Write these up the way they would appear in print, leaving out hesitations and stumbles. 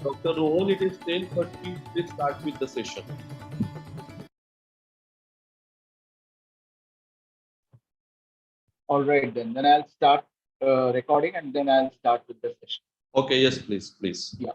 Dr. Rohan, it is 10:30. Please start with the session. All right, then I'll start recording and then I'll start with the session. Okay, yes, please. Yeah.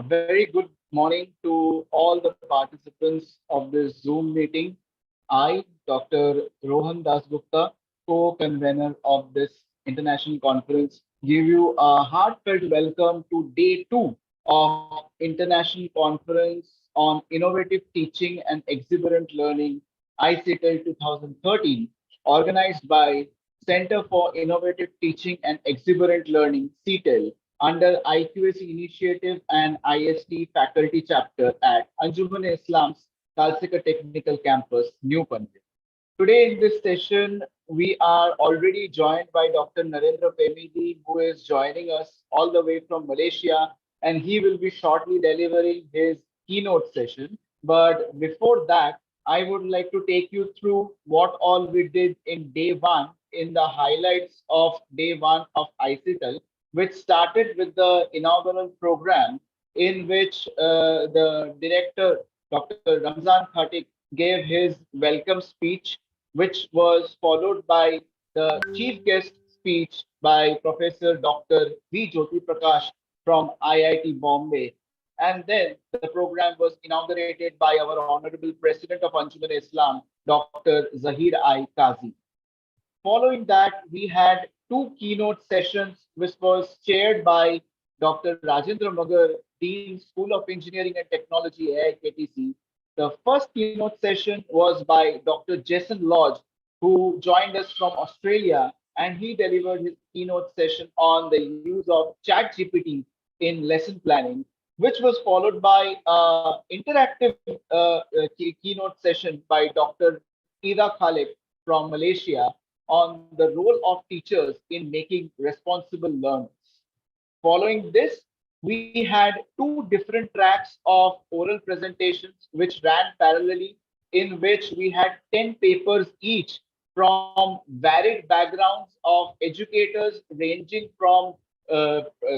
Very good morning to all the participants of this Zoom meeting. I, Dr. Rohan Dasgupta, co-convener of this international conference, give you a heartfelt welcome to day 2 of International Conference on Innovative Teaching and Exuberant Learning, i-CiTeL 2013, organized by Center for Innovative Teaching and Exuberant Learning, CiTeL, under IQAC initiative and IST faculty chapter at Anjuman-e-Islam's Kalsika Technical Campus, New Panvel. Today in this session, we are already joined by Dr. Narendra Pemidi, who is joining us all the way from Malaysia, and he will be shortly delivering his keynote session. But before that, I would like to take you through what all we did in day 1 in the highlights of day 1 of i-CiTeL, which started with the inaugural program in which the director, Dr. Ramzan Khattik, gave his welcome speech, which was followed by the chief guest speech by Professor Dr. V. Jyoti Prakash from IIT Bombay. And then the program was inaugurated by our Honorable President of Anjuman Islam, Dr. Zahir I. Kazi. Following that, we had 2 keynote sessions, which was chaired by Dr. Rajendra Magar, Dean, School of Engineering and Technology, AIKTC. The first keynote session was by Dr. Jason Lodge, who joined us from Australia, and he delivered his keynote session on the use of ChatGPT in lesson planning, which was followed by interactive keynote session by Dr. Ida Khalek from Malaysia on the role of teachers in making responsible learners. Following this, we had 2 different tracks of oral presentations which ran parallelly, in which we had 10 papers each from varied backgrounds of educators ranging from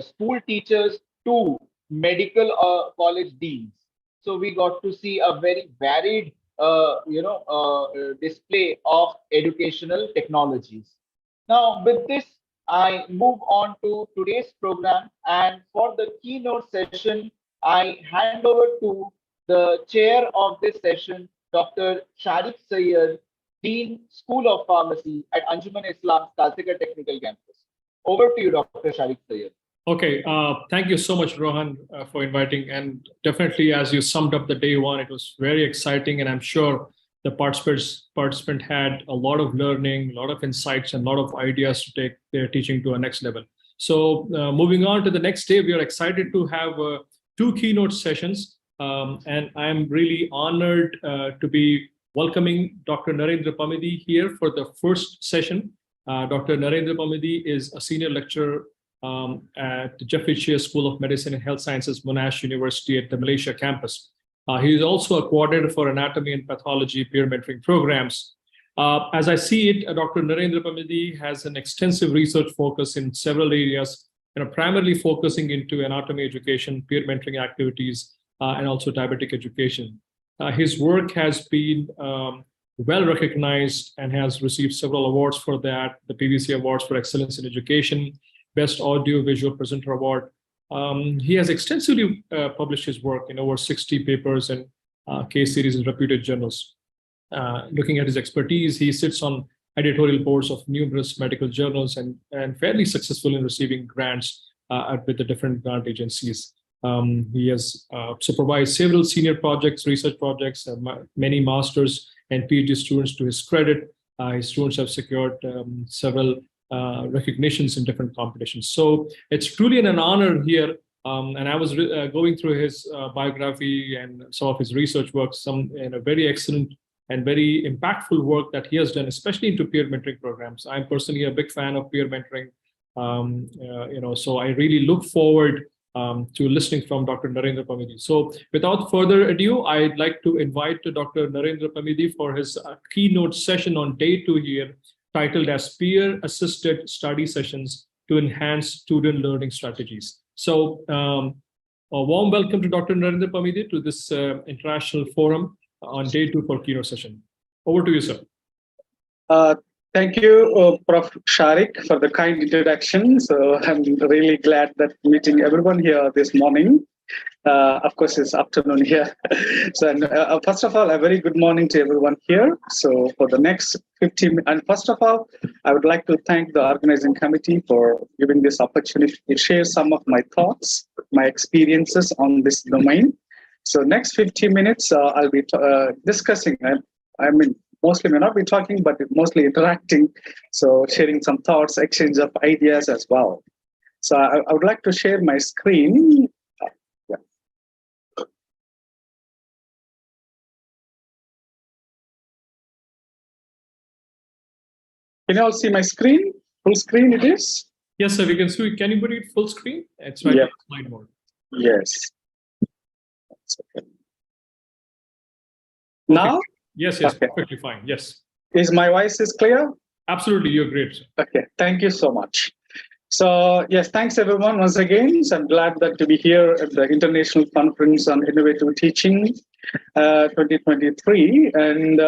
school teachers to medical college deans. So we got to see a very varied display of educational technologies. Now, with this, I move on to today's program, and for the keynote session, I hand over to the chair of this session, Dr. Sharik Sayyed, Dean, School of Pharmacy at Anjuman Islam's Kalsika Technical Campus. Over to you, Dr. Sharik Sayyed. Okay, thank you so much, Rohan, for inviting. And definitely, as you summed up the day 1, it was very exciting, and I'm sure the participant had a lot of learning, a lot of insights, and a lot of ideas to take their teaching to a next level. So moving on to the next day, we are excited to have 2 keynote sessions, and I'm really honored to be welcoming Dr. Narendra Pemidi here for the first session. Dr. Narendra Pemidi is a senior lecturer at the Jeffrey Cheah School of Medicine and Health Sciences, Monash University at the Malaysia campus. He is also a coordinator for anatomy and pathology peer mentoring programs. As I see it, Dr. Narendra Pemidi has an extensive research focus in several areas, primarily focusing into anatomy education, peer mentoring activities, and also diabetic education. His work has been well recognized and has received several awards for that, the PVC Awards for Excellence in Education, Best Audio Visual Presenter Award. He has extensively published his work in over 60 papers and case series in reputed journals. Looking at his expertise, he sits on editorial boards of numerous medical journals and fairly successful in receiving grants with the different grant agencies. He has supervised several senior projects, research projects, many masters and PhD students to his credit. His students have secured several recognitions in different competitions. So it's truly an honor here. And I was going through his biography and some of his research work, some very excellent and very impactful work that he has done, especially into peer mentoring programs. I'm personally a big fan of peer mentoring. So I really look forward to listening from Dr. Narendra Pamidi. So without further ado, I'd like to invite Dr. Narendra Pamidi for his keynote session on day 2 here, titled as Peer Assisted Study Sessions to Enhance Student Learning Strategies. So a warm welcome to Dr. Narendra Pamidi to this international forum on day 2 for keynote session. Over to you, sir. Thank you, Prof. Sharik, for the kind introduction. So I'm really glad that meeting everyone here this morning. Of course, it's afternoon here. So first of all, a very good morning to everyone here. So for the next 15 minutes, and first of all, I would like to thank the organizing committee for giving this opportunity to share some of my thoughts, my experiences on this domain. So next 15 minutes, I'll be discussing, mostly may not be talking, but mostly interacting. So sharing some thoughts, exchange of ideas as well. So I would like to share my screen. Yeah. Can you all see my screen? Full screen it is? Yes, sir, we can see. Can you put it full screen? It's right on slide mode. Yes. Okay. Now? Yes, okay. Perfectly fine. Yes. Is my voice is clear? Absolutely, you're great, sir. Okay, thank you so much. So yes, thanks everyone once again. So I'm glad that to be here at the International Conference on Innovative Teaching 2023. And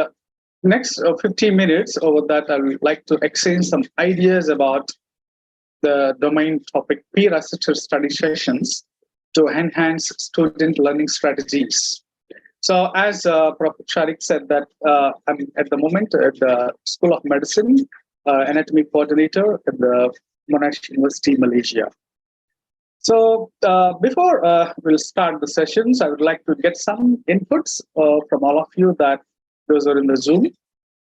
next 15 minutes over that, I would like to exchange some ideas about the domain topic peer assisted study sessions to enhance student learning strategies. So as Prof. Sharik said that I'm at the moment at the School of Medicine, anatomy coordinator at the Monash University, Malaysia. So before we'll start the sessions, I would like to get some inputs from all of you that those are in the Zoom.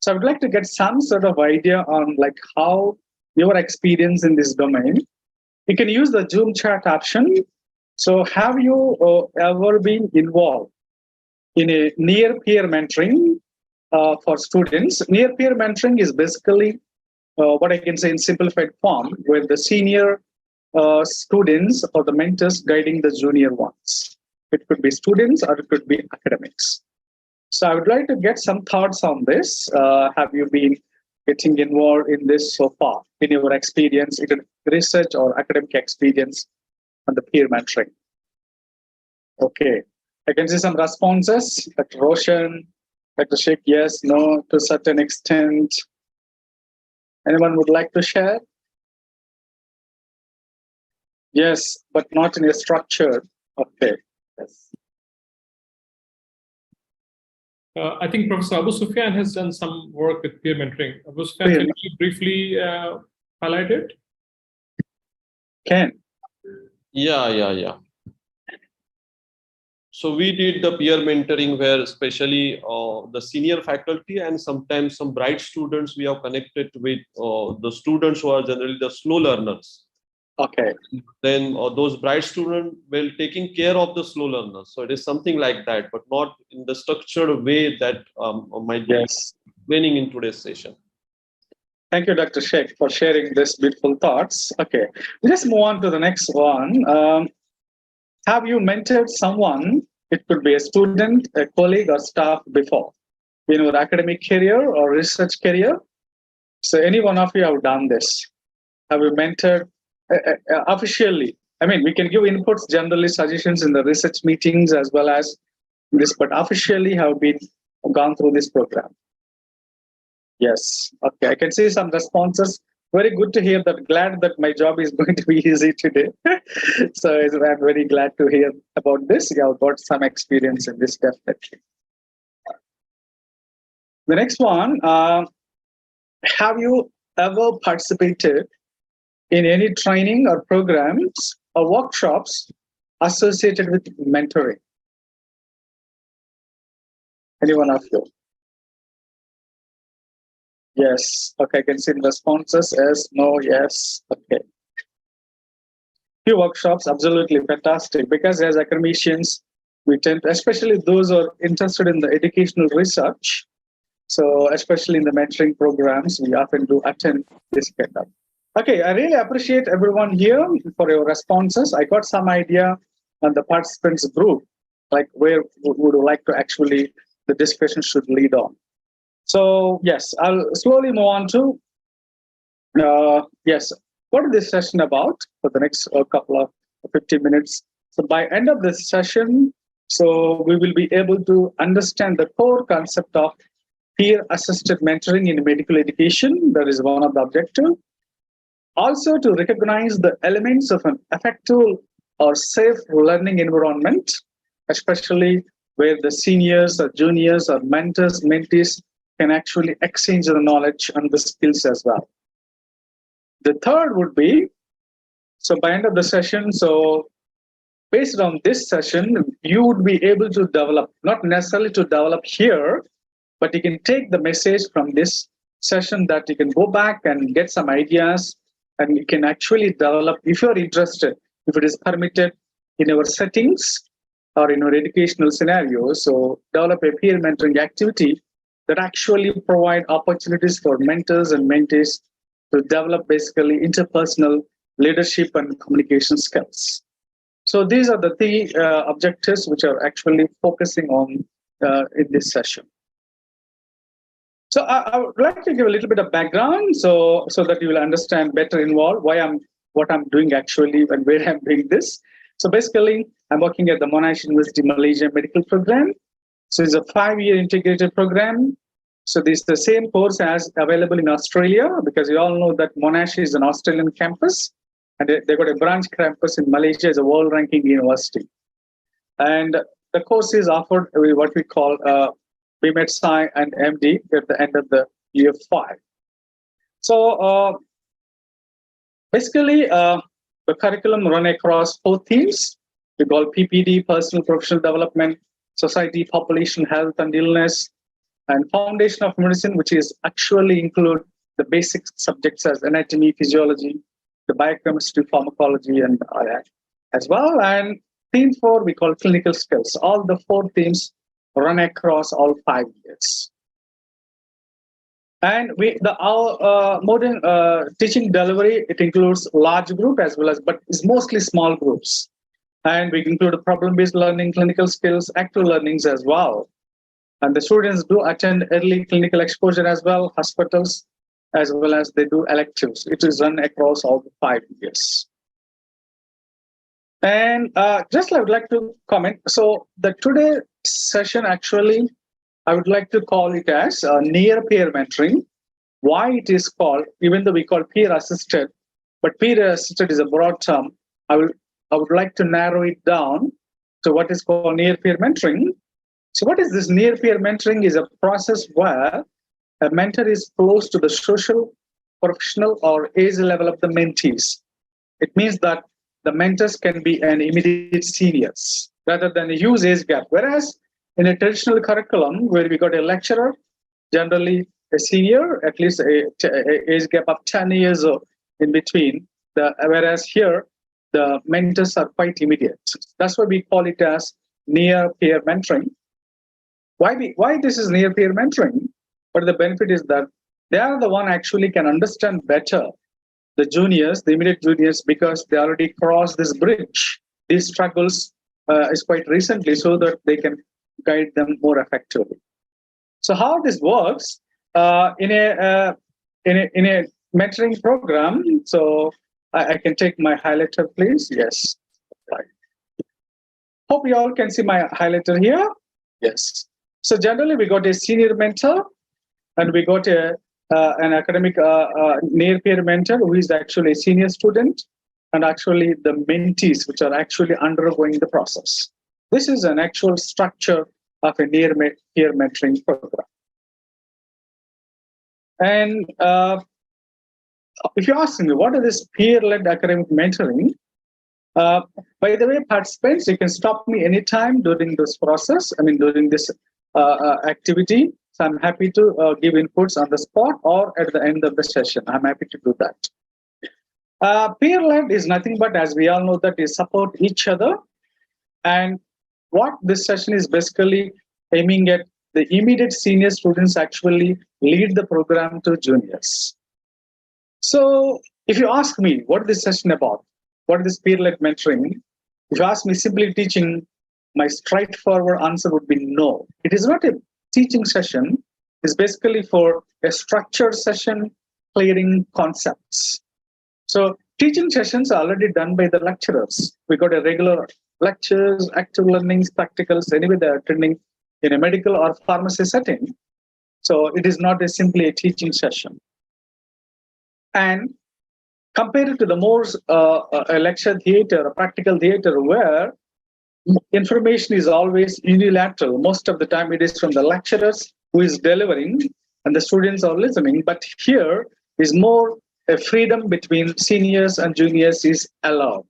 So I would like to get some sort of idea on like how your experience in this domain. You can use the Zoom chat option. So have you ever been involved in a near peer mentoring for students? Near peer mentoring is basically what I can say in simplified form, where the senior students or the mentors guiding the junior ones. It could be students or it could be academics. So I would like to get some thoughts on this. Have you been getting involved in this so far in your experience, either research or academic experience on the peer mentoring? Okay, I can see some responses. Dr. Roshan, Dr. Sheikh, yes, no, to a certain extent. Anyone would like to share? Yes, but not in a structure. Okay. Yes. I think Professor Abu Sufyan has done some work with peer mentoring. Abu Sufyan, can you briefly highlight it? Can. Yeah. So we did the peer mentoring where especially the senior faculty and sometimes some bright students we have connected with the students who are generally the slow learners. Okay. Then those bright students will taking care of the slow learners. So it is something like that, but not in the structured way that might be explaining in today's session. Thank you, Dr. Sheikh, for sharing these beautiful thoughts. Okay, let's move on to the next one. Have you mentored someone? It could be a student, a colleague, or staff before in your academic career or research career. So any one of you have done this. Have you mentored officially? I mean, we can give inputs, generally suggestions in the research meetings as well as this, but officially have been gone through this program. Yes. Okay, I can see some responses. Very good to hear that. Glad that my job is going to be easy today. So I'm very glad to hear about this. You have got some experience in this, definitely. The next one, have you ever participated in any training or programs or workshops associated with mentoring? Any one of you? Yes. Okay, I can see the responses as no, yes. Okay. Few workshops, absolutely fantastic. Because as academicians, we tend, especially those who are interested in the educational research, so especially in the mentoring programs, we often do attend this kind of. Okay, I really appreciate everyone here for your responses. I got some idea on the participants group, like where would you like to actually the discussion should lead on. So yes, I'll slowly move on to yes, what is this session about for the next couple of 50 minutes. So by end of this session, so we will be able to understand the core concept of peer-assisted mentoring in medical education. That is one of the objectives. Also to recognize the elements of an effective or safe learning environment, especially where the seniors or juniors or mentors, mentees can actually exchange the knowledge and the skills as well. The third would be, so by end of the session, so based on this session, you would be able to develop, not necessarily to develop here, but you can take the message from this session that you can go back and get some ideas and you can actually develop, if you're interested, if it is permitted in our settings or in our educational scenarios. So develop a peer mentoring activity that actually provide opportunities for mentors and mentees to develop basically interpersonal leadership and communication skills. So these are the three objectives which are actually focusing on in this session. So I would like to give a little bit of background so that you will understand better involved what I'm doing actually and where I'm doing this. So basically, I'm working at the Monash University Malaysia Medical Program. So it's a 5-year integrated program. So this is the same course as available in Australia, because you all know that Monash is an Australian campus and they got a branch campus in Malaysia as a world ranking university. And the course is offered with what we call BMed Sci and MD at the end of the year 5. So basically, the curriculum run across 4 themes. We call PPD, Personal Professional Development, Society, Population, Health and Illness, and Foundation of Medicine, which is actually include the basic subjects as anatomy, physiology, the biochemistry, pharmacology, and as well. And theme 4, we call clinical skills. All the 4 themes run across all 5 years. And our modern teaching delivery, it includes large group as well as, but it's mostly small groups. And we include problem-based learning, clinical skills, active learnings as well. And the students do attend early clinical exposure as well, hospitals, as well as they do electives. It is run across all the 5 years. And just I would like to comment. So the today session, actually, I would like to call it as near peer mentoring. Why it is called, even though we call peer assisted, but peer assisted is a broad term. I would like to narrow it down to what is called near peer mentoring. So what is this near peer mentoring? Is a process where a mentor is close to the social, professional, or age level of the mentees. It means that the mentors can be an immediate seniors rather than a huge age gap. Whereas in a traditional curriculum where we got a lecturer, generally a senior, at least a age gap of 10 years in between. Whereas here, the mentors are quite immediate. That's why we call it as near peer mentoring. Why this is near peer mentoring? But the benefit is that they are the one actually can understand better the juniors, the immediate juniors, because they already crossed this bridge. These struggles is quite recently, so that they can guide them more effectively. So how this works in a mentoring program? So I can take my highlighter, please. Yes. Right. Hope you all can see my highlighter here. Yes. So generally, we got a senior mentor, and we got an academic near peer mentor who is actually a senior student, and actually the mentees which are actually undergoing the process. This is an actual structure of a near peer mentoring program. And if you ask me, what is this peer-led academic mentoring? By the way, participants, you can stop me anytime during this process, during this activity. So I'm happy to give inputs on the spot or at the end of the session. I'm happy to do that. Peer-led is nothing but, as we all know, that is support each other. And what this session is basically aiming at, the immediate senior students actually lead the program to juniors. So if you ask me what this session about, what is peer-led mentoring, if you ask me simply teaching, my straightforward answer would be no. It is not a teaching session. It's basically for a structured session clearing concepts. So teaching sessions are already done by the lecturers. We got a regular lectures, active learnings, practicals, anyway they're attending in a medical or pharmacy setting. So it is not simply a teaching session. And compared to the more a lecture theater, a practical theater, where information is always unilateral. Most of the time it is from the lecturers who is delivering and the students are listening. But here is more a freedom between seniors and juniors is allowed.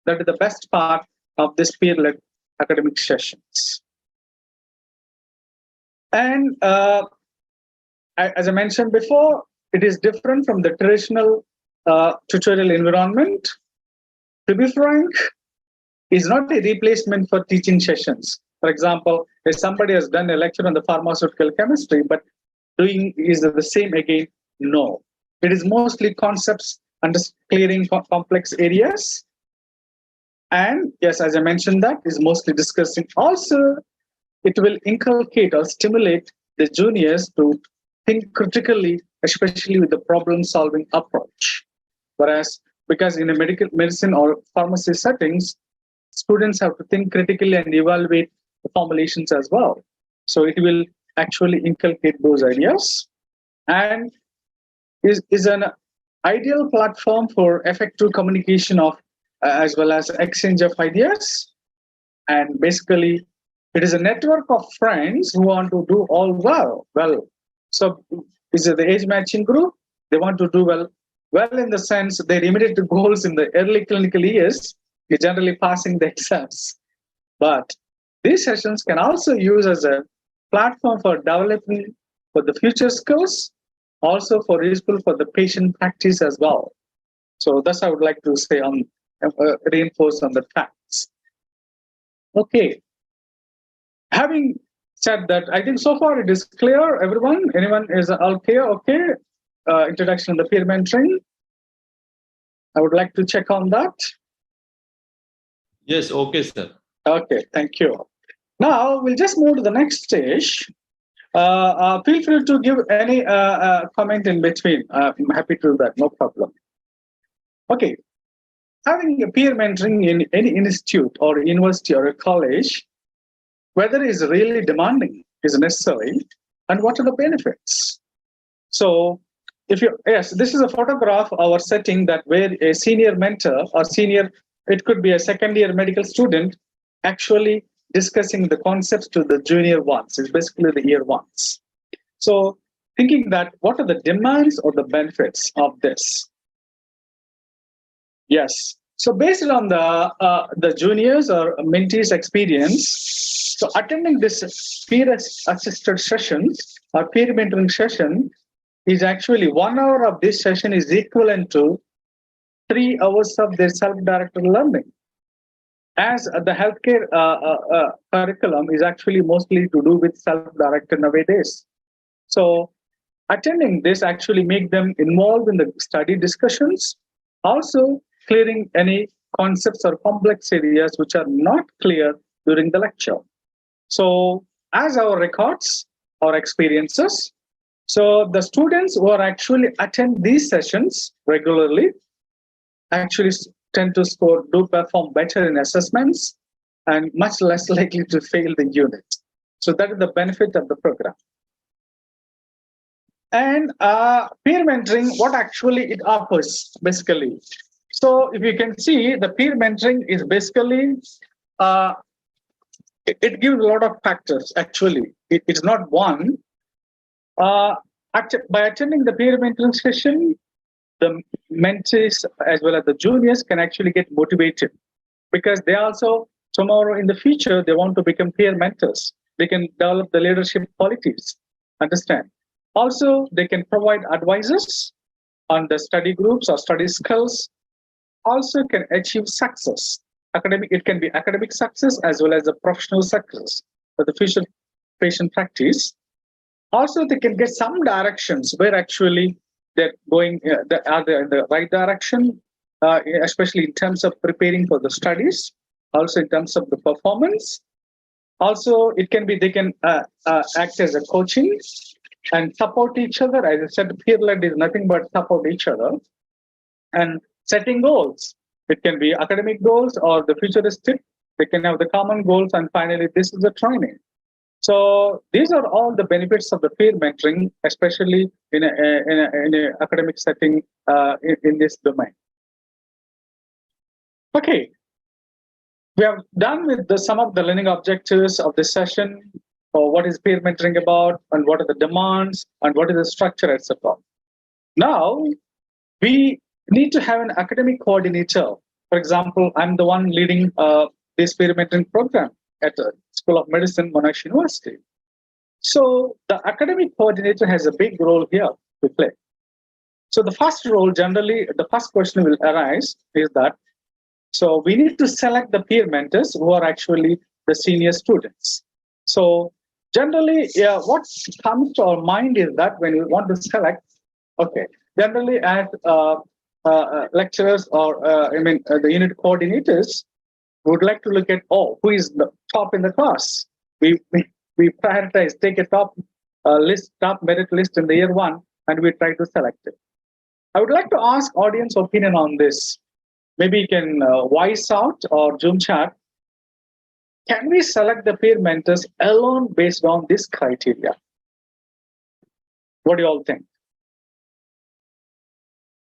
That is the best part of this peer-led academic sessions. And as I mentioned before, it is different from the traditional tutorial environment. To be frank, is not a replacement for teaching sessions. For example, if somebody has done a lecture on the pharmaceutical chemistry, but doing is the same again, no. It is mostly concepts and clearing complex areas. And yes, as I mentioned, that is mostly discussing. Also, it will inculcate or stimulate the juniors to think critically, especially with the problem-solving approach. Whereas, because in a medicine or pharmacy settings, students have to think critically and evaluate the formulations as well. So it will actually inculcate those ideas and is an ideal platform for effective communication of as well as exchange of ideas. And basically, it is a network of friends who want to do all well. So is it the age matching group? They want to do well. Well, in the sense their immediate goals in the early clinical years is generally passing the exams. But these sessions can also use as a platform for developing for the future skills, also for useful for the patient practice as well. So that's I would like to say on reinforce on the facts. Okay. Having said that, I think so far it is clear. Everyone, anyone is all clear? Okay. Introduction of the peer mentoring. I would like to check on that. Yes, okay, sir. Okay, thank you. Now we'll just move to the next stage. Feel free to give any comment in between. I'm happy to do that, no problem. Okay, having a peer mentoring in any institute or university or a college, whether it's really demanding, is necessary, and what are the benefits? So, yes, this is a photograph of our setting that where a senior mentor or senior, it could be a second year medical student, actually discussing the concepts to the junior ones. It's basically the year ones. So thinking that what are the demands or the benefits of this? Yes. So based on the juniors or mentees experience, so attending this peer assisted sessions or peer mentoring session is actually 1 hour of this session is equivalent to 3 hours of their self-directed learning. As the healthcare curriculum is actually mostly to do with self-directed nowadays. So attending this actually make them involved in the study discussions, also clearing any concepts or complex areas which are not clear during the lecture. So as our records or experiences, so the students who are actually attend these sessions regularly actually tend to do perform better in assessments and much less likely to fail the unit. So that is the benefit of the program. And peer mentoring, what actually it offers, basically. So if you can see, the peer mentoring is basically, it gives a lot of factors, actually. It's not one. By attending the peer mentoring session, the mentees as well as the juniors can actually get motivated because they also tomorrow in the future they want to become peer mentors. They can develop the leadership qualities. Understand? Also, they can provide advices on the study groups or study skills. Also, can achieve success. Academic, it can be academic success as well as the professional success for the future patient practice. Also, they can get some directions where actually they're going, are they in the right direction, especially in terms of preparing for the studies, also in terms of the performance. Also, it can be they can act as a coaching and support each other. As I said, peer-led is nothing but support each other and setting goals. It can be academic goals or the futuristic. They can have the common goals, and finally, this is the training. So these are all the benefits of the peer mentoring, especially in a academic setting in this domain. Okay, we have done with some of the learning objectives of this session, or what is peer mentoring about, and what are the demands, and what is the structure, etc. Now, we need to have an academic coordinator. For example, I'm the one leading this peer mentoring program at the School of Medicine, Monash University. So the academic coordinator has a big role here to play. So the first role, generally, the first question will arise is that, so we need to select the peer mentors who are actually the senior students. So generally, what comes to our mind is that when we want to select, okay, generally as lecturers or the unit coordinators would like to look at, who is the top in the class. We prioritize, take a top top merit list in the year one, and we try to select it. I would like to ask audience opinion on this. Maybe you can voice out or Zoom chat. Can we select the peer mentors alone based on this criteria? What do you all think?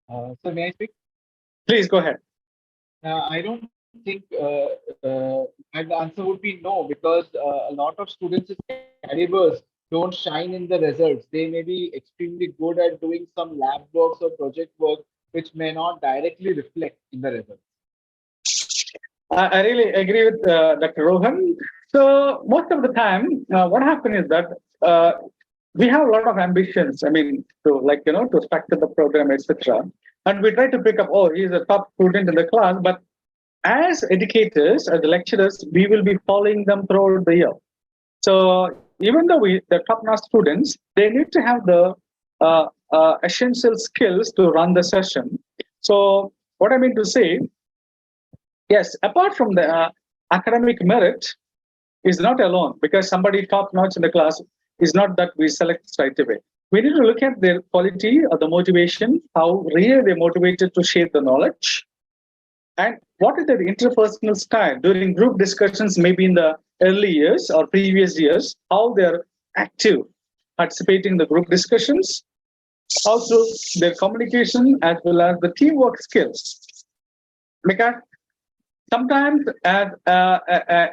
So may I speak? Please go ahead. I don't think and the answer would be no, because a lot of students' calibers don't shine in the results. They may be extremely good at doing some lab works or project work, which may not directly reflect in the results. I really agree with Dr. Rohan. So most of the time, what happens is that we have a lot of ambitions. I mean, to structure the program, etc. And we try to pick up, he's a top student in the class. But as educators, as lecturers, we will be following them throughout the year. So even though the top-notch students, they need to have the essential skills to run the session. So what I mean to say, yes, apart from the academic merit, is not alone, because somebody top-notch in the class is not that we select straight away. We need to look at their quality or the motivation, how really they're motivated to share the knowledge, and what is their interpersonal style during group discussions, maybe in the early years or previous years, how they're active, participating in the group discussions, also their communication as well as the teamwork skills. Because sometimes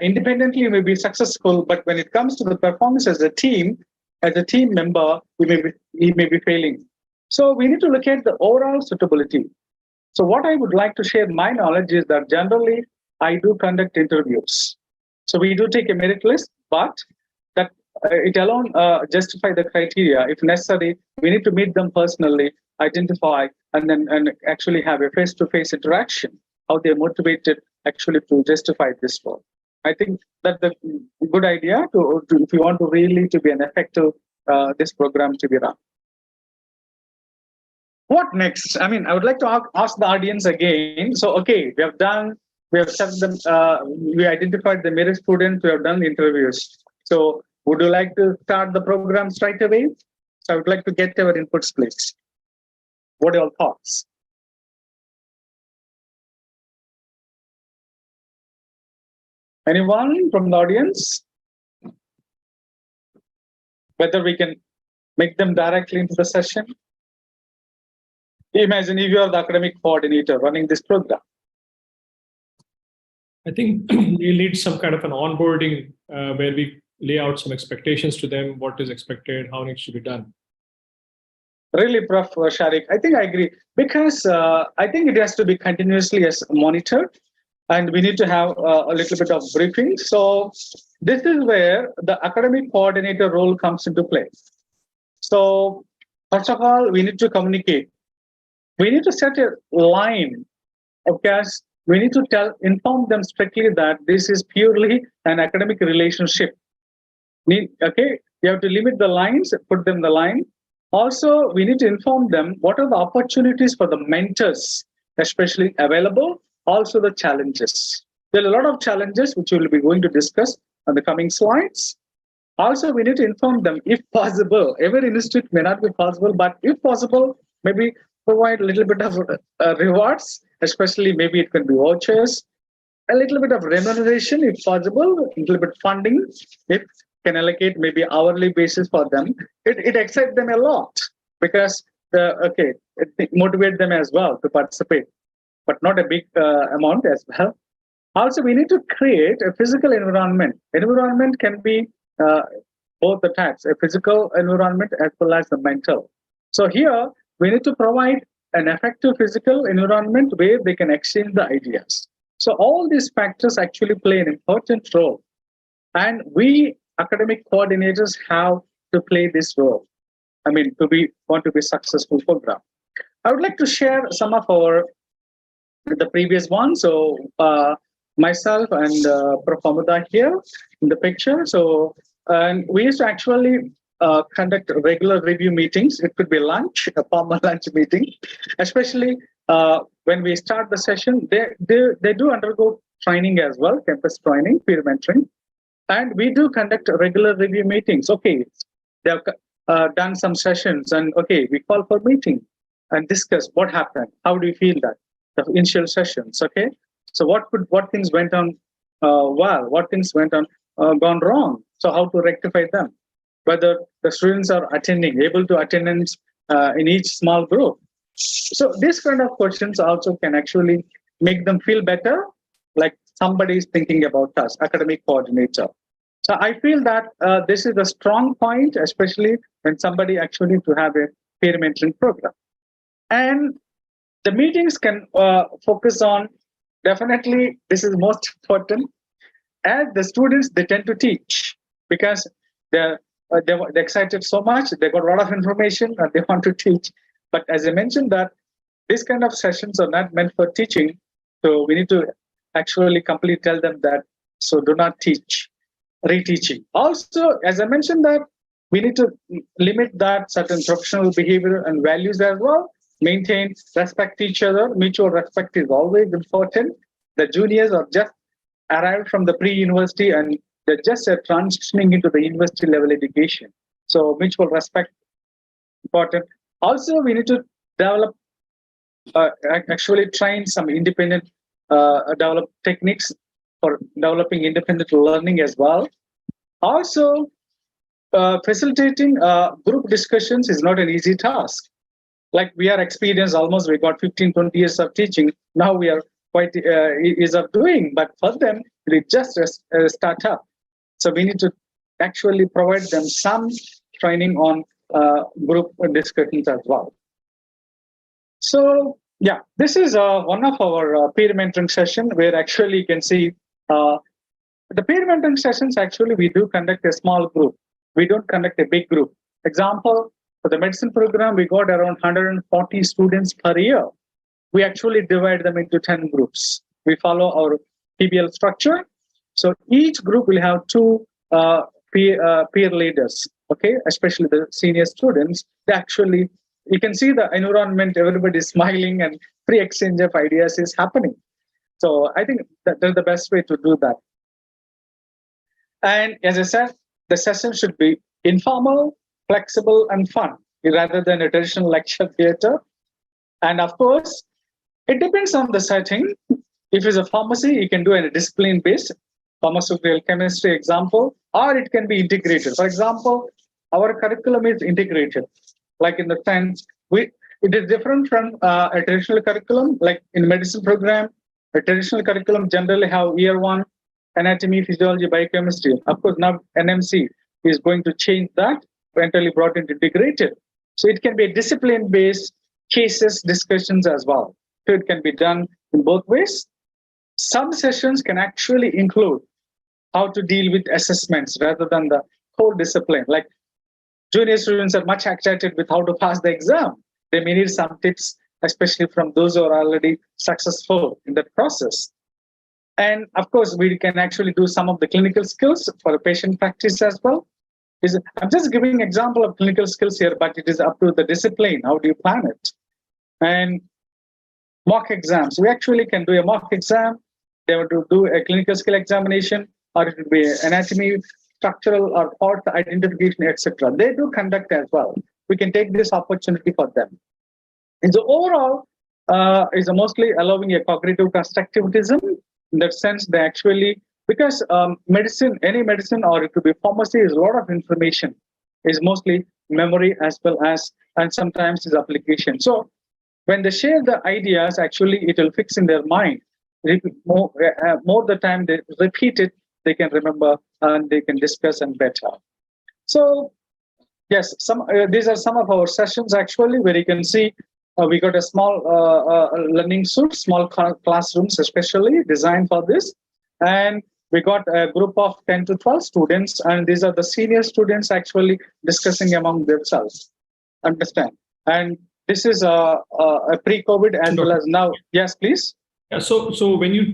independently you may be successful, but when it comes to the performance as a team member, he may be failing. So we need to look at the overall suitability. So what I would like to share my knowledge is that generally I do conduct interviews. So we do take a merit list, but that it alone justify the criteria. If necessary, we need to meet them personally, identify, and actually have a face-to-face interaction. How they're motivated actually to justify this role. I think that's the good idea to if you want to really to be an effective this program to be run. What next? I mean, I would like to ask the audience again. So, okay, we have set them, we identified the merit students, we have done interviews. So, would you like to start the program straight away? So, I would like to get your inputs, please. What are your thoughts? Anyone from the audience? Whether we can make them directly into the session? Imagine if you are the academic coordinator running this program. I think we need some kind of an onboarding where we lay out some expectations to them, what is expected, how it needs to be done. Really, Prof. Sharik, I think I agree, because I think it has to be continuously monitored, and we need to have a little bit of briefing. So this is where the academic coordinator role comes into play. So first of all, we need to communicate. We need to set a line, because we need to inform them strictly that this is purely an academic relationship. Okay, you have to limit the lines, put them the line. Also, we need to inform them what are the opportunities for the mentors, especially available. Also, the challenges. There are a lot of challenges which we will be going to discuss on the coming slides. Also, we need to inform them, if possible. Every institute may not be possible, but if possible, maybe provide a little bit of rewards, especially maybe it can be vouchers, a little bit of remuneration if possible, a little bit funding if can allocate maybe hourly basis for them. It excites them a lot, because it motivate them as well to participate, but not a big amount as well. Also, we need to create a physical environment. Environment can be uh, both the types, a physical environment as well as the mental. So here we need to provide an effective physical environment where they can exchange the ideas. So all these factors actually play an important role, and we academic coordinators have to play this role. I mean, want to be successful program. I would like to share some of our the previous one. So myself and Prof. Amada here in the picture. So and we used to actually conduct regular review meetings. It could be lunch, a formal lunch meeting, especially when we start the session. They do undergo training as well, campus training, peer mentoring, and we do conduct regular review meetings. Okay, they have done some sessions, and okay, we call for meeting and discuss what happened. How do you feel that the initial sessions? Okay, so what things went on well, what things went on gone wrong. So how to rectify them? Whether the students are able to attendance in each small group. So these kind of questions also can actually make them feel better, like somebody is thinking about us, academic coordinator. So I feel that this is a strong point, especially when somebody actually to have a peer mentoring program. And the meetings can focus on, definitely this is most important, as the students they tend to teach, because they're excited so much, they got a lot of information and they want to teach. But as I mentioned that these kind of sessions are not meant for teaching, so we need to actually completely tell them that, so do not teach, reteaching. Also, as I mentioned that we need to limit that certain professional behavior and values as well, maintain respect each other. Mutual respect is always important. The juniors are just arrived from the pre-university and they're just transitioning into the university level education. So mutual respect important. Also, we need to develop, actually train some independent, develop techniques for developing independent learning as well. Also, facilitating group discussions is not an easy task. Like we are experienced almost, we got 15, 20 years of teaching. Now we are quite ease of doing, but for them, it just a startup. So we need to actually provide them some training on group discussions as well. So yeah, this is one of our peer mentoring session where actually you can see the peer mentoring sessions. Actually, we do conduct a small group. We don't conduct a big group. Example, for the medicine program, we got around 140 students per year. We actually divide them into 10 groups. We follow our PBL structure. So each group will have two peer leaders, okay, especially the senior students. They actually, you can see the environment, everybody is smiling and free exchange of ideas is happening. So I think that's the best way to do that. And as I said, the session should be informal, flexible, and fun rather than a traditional lecture theater. And of course, it depends on the setting. If it's a pharmacy, you can do a discipline-based pharmaceutical chemistry example, or it can be integrated. For example, our curriculum is integrated, like in the sense, it is different from a traditional curriculum, like in medicine program. A traditional curriculum generally have year one, anatomy, physiology, biochemistry. Of course, now NMC is going to change that, entirely brought into integrated. So it can be a discipline-based cases discussions as well. So it can be done in both ways. Some sessions can actually include how to deal with assessments rather than the core discipline. Like Junior students are much excited with how to pass the exam. They may need some tips, especially from those who are already successful in that process. And of course, we can actually do some of the clinical skills for patient practice as well. I'm just giving example of clinical skills here, but it is up to the discipline. How do you plan it? And mock exams. We actually can do a mock exam. They want to do a clinical skill examination, or it will be anatomy, structural or fault identification, etc. They do conduct as well. We can take this opportunity for them. And so overall, is mostly allowing a cognitive constructivism. In that sense, they actually, because medicine, any medicine or it could be pharmacy, is a lot of information. Is mostly memory as well as, and sometimes is application. So when they share the ideas, actually it will fix in their mind. More the time they repeat it, they can remember and they can discuss and better. So yes, these are some of our sessions actually, where you can see we got a small learning suite, small classrooms especially designed for this. And we got a group of 10 to 12 students, and these are the senior students actually discussing among themselves. Understand? And this is a pre-COVID as well as now. Yes, please. Yeah, so when you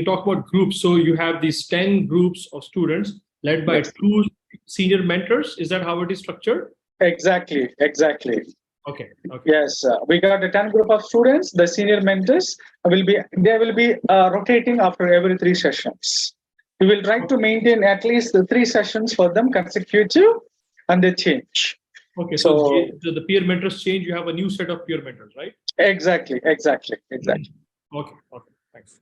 talk about groups, so you have these 10 groups of students led by two senior mentors. Is that how it is structured? Exactly. Okay. Yes, we got a 10 group of students. The senior mentors will be rotating after every 3 sessions. We will try to maintain at least the 3 sessions for them consecutive, and they change. Okay, so the peer mentors change. You have a new set of peer mentors, right? Exactly. Okay, thanks.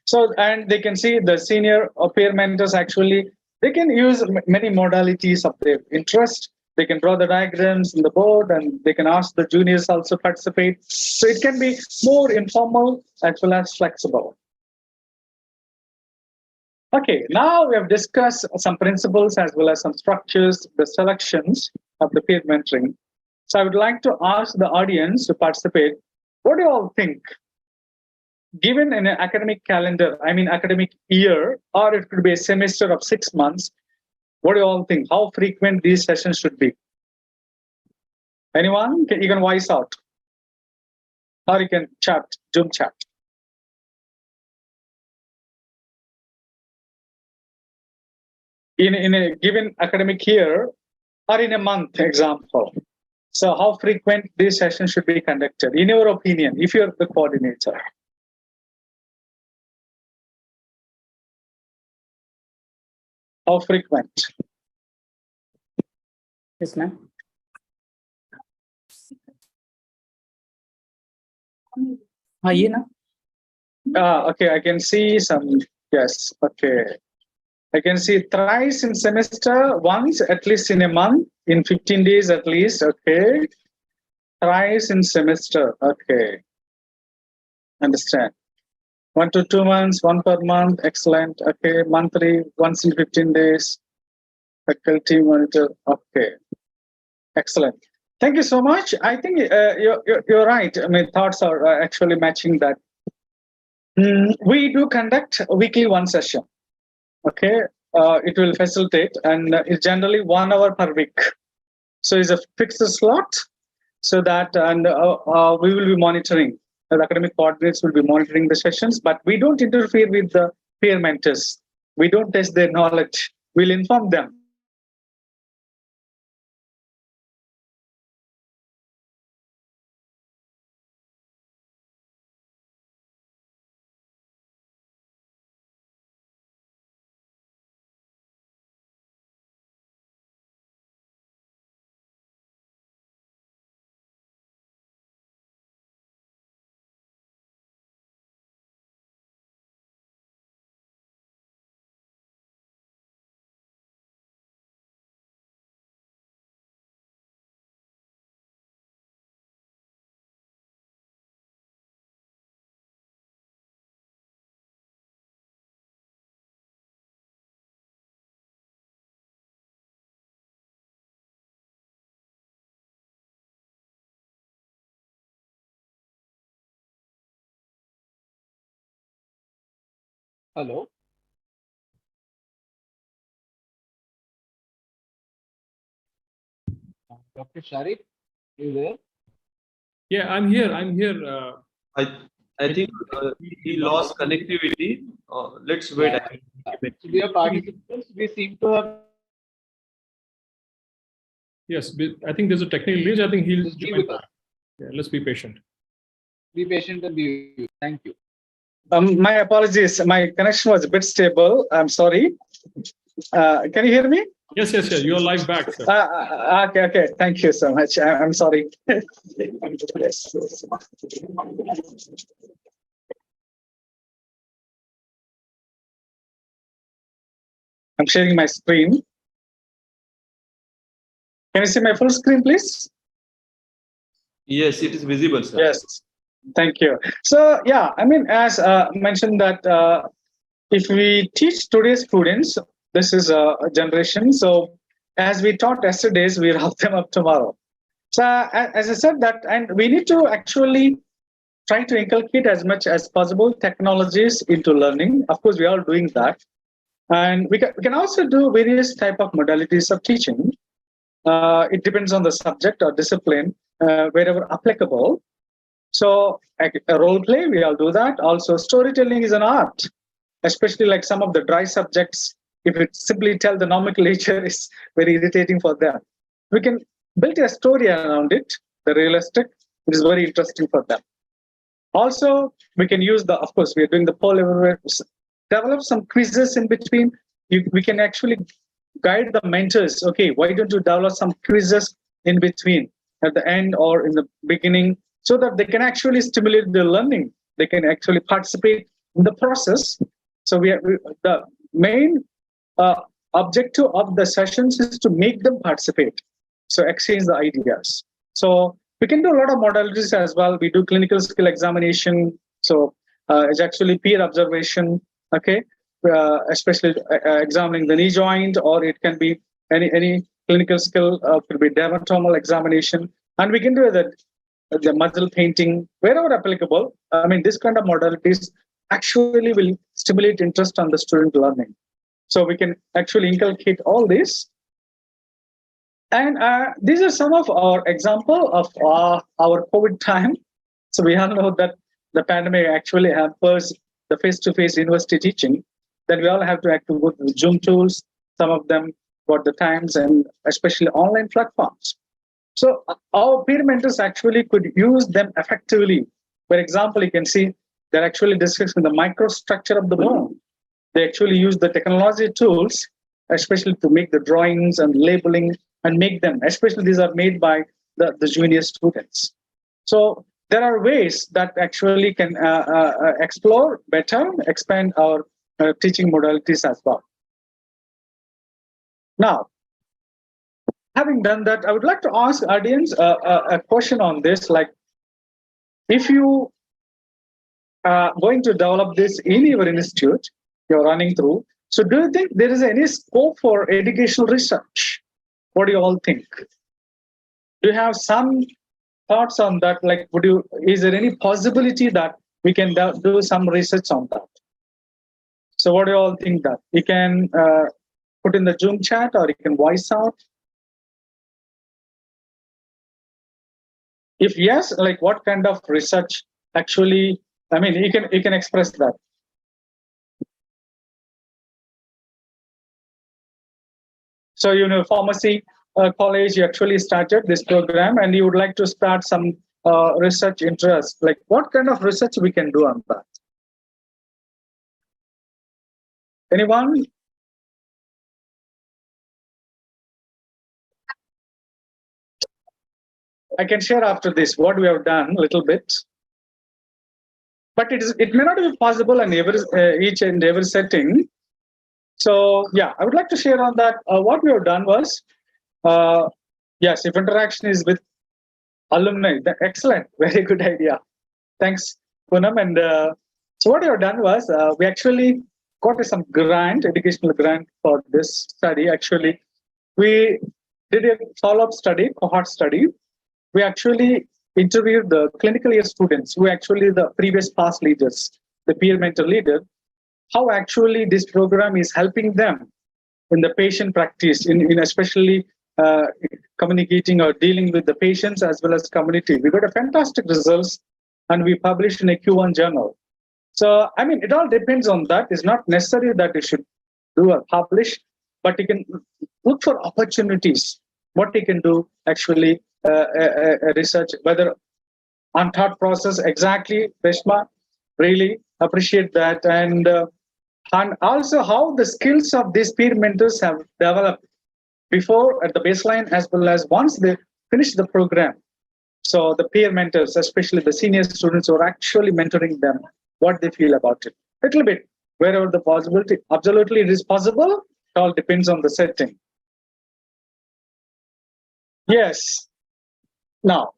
So, and they can see the senior or peer mentors actually, they can use many modalities of their interest. They can draw the diagrams in the board, and they can ask the juniors also participate. So it can be more informal as well as flexible. Okay, now we have discussed some principles as well as some structures, the selections of the peer mentoring. So I would like to ask the audience to participate. What do you all think? Given an academic calendar, I mean academic year, or it could be a semester of 6 months, what do you all think? How frequent these sessions should be? Anyone? You can voice out. Or you can chat, Zoom chat. In a given academic year, or in a month, example. So how frequent these sessions should be conducted, in your opinion, if you're the coordinator? How frequent? Yes, ma'am. Okay, I can see some. Yes, okay. I can see thrice in semester, once at least in a month, in 15 days at least. Okay. Thrice in semester. Okay. Understand. 1 to 2 months, 1 per month. Excellent. Okay. Monthly, once in 15 days. Faculty monitor. Okay. Excellent. Thank you so much. I think you're right. I mean, thoughts are actually matching that. We do conduct weekly one session. Okay, it will facilitate, and it's generally 1 hour per week. So it's a fixed slot, so that, and we will be monitoring. The academic coordinates will be monitoring the sessions, but we don't interfere with the peer mentors. We don't test their knowledge. We'll inform them. Hello. Dr. Sharik, you there? Yeah, I'm here. I think he lost connectivity. Let's wait. So dear participants, we seem to have Yes, I think there's a technical glitch. I think he'll just be join with us. back. Yeah, let's be patient. Be patient and be with. Thank you. My apologies. My connection was a bit stable. I'm sorry. Can you hear me? Yes. You're live back, sir. Okay. Thank you so much. I'm sorry. I'm sharing my screen. Can you see my full screen, please? Yes, it is visible, sir. Yes. Thank you. So, yeah, I mean, as mentioned that if we teach today's students, this is a generation. So, as we taught yesterday's, we wrap them up tomorrow. So, as I said that, and we need to actually try to inculcate as much as possible technologies into learning. Of course, we are doing that. And we can also do various type of modalities of teaching. It depends on the subject or discipline, wherever applicable. So a role play, we all do that. Also, storytelling is an art, especially like some of the dry subjects. If it simply tell the nomenclature is very irritating for them. We can build a story around it, the realistic. It is very interesting for them. Also, we can use of course, we are doing the poll everywhere. Develop some quizzes in between. We can actually guide the mentors. Okay, why don't you develop some quizzes in between, at the end or in the beginning, so that they can actually stimulate their learning. They can actually participate in the process. So the main objective of the sessions is to make them participate. So exchange the ideas. So we can do a lot of modalities as well. We do clinical skill examination. So it's actually peer observation. Okay, especially examining the knee joint, or it can be any clinical skill. Could be dermatomal examination, and we can do the muscle painting wherever applicable. I mean, this kind of modalities actually will stimulate interest on the student learning. So we can actually inculcate all this. And these are some of our example of our COVID time. So we all know that the pandemic actually hampers the face-to-face university teaching. Then we all have to actually go to Zoom tools. Some of them got the times, and especially online platforms. So our peer mentors actually could use them effectively. For example, you can see they're actually discussing the microstructure of the bone. They actually use the technology tools, especially to make the drawings and labeling and make them, especially these are made by the junior students. So there are ways that actually can explore better, expand our teaching modalities as well. Now, having done that, I would like to ask audience a question on this. Like, if you are going to develop this in your institute, you're running through, so do you think there is any scope for educational research? What do you all think? Do you have some thoughts on that? Like, is there any possibility that we can do some research on that? So what do you all think that? You can put in the Zoom chat, or you can voice out. If yes, like what kind of research actually, I mean, you can express that. So, pharmacy college, you actually started this program and you would like to start some research interest. Like what kind of research we can do on that? Anyone? I can share after this what we have done a little bit. But it may not be possible in each and every setting. So yeah, I would like to share on that. What we have done was, yes, if interaction is with alumni, excellent, very good idea. Thanks, Poonam. And so what we have done was, we actually got some educational grant for this study. Actually, we did a follow-up study, cohort study. We actually interviewed the clinical year students who actually the previous past leaders, the peer mentor leader, how actually this program is helping them in the patient practice, in especially uh, communicating or dealing with the patients as well as community. We got a fantastic results, and we published in a Q1 journal. So, I mean, it all depends on that. It's not necessary that you should do or publish, but you can look for opportunities. What you can do actually, research, whether on thought process, exactly, Reshma, really appreciate that. And also how the skills of these peer mentors have developed before at the baseline as well as once they finish the program. So the peer mentors, especially the senior students who are actually mentoring them, what they feel about it. A little bit, wherever the possibility, absolutely it is possible, it all depends on the setting. Yes. Now,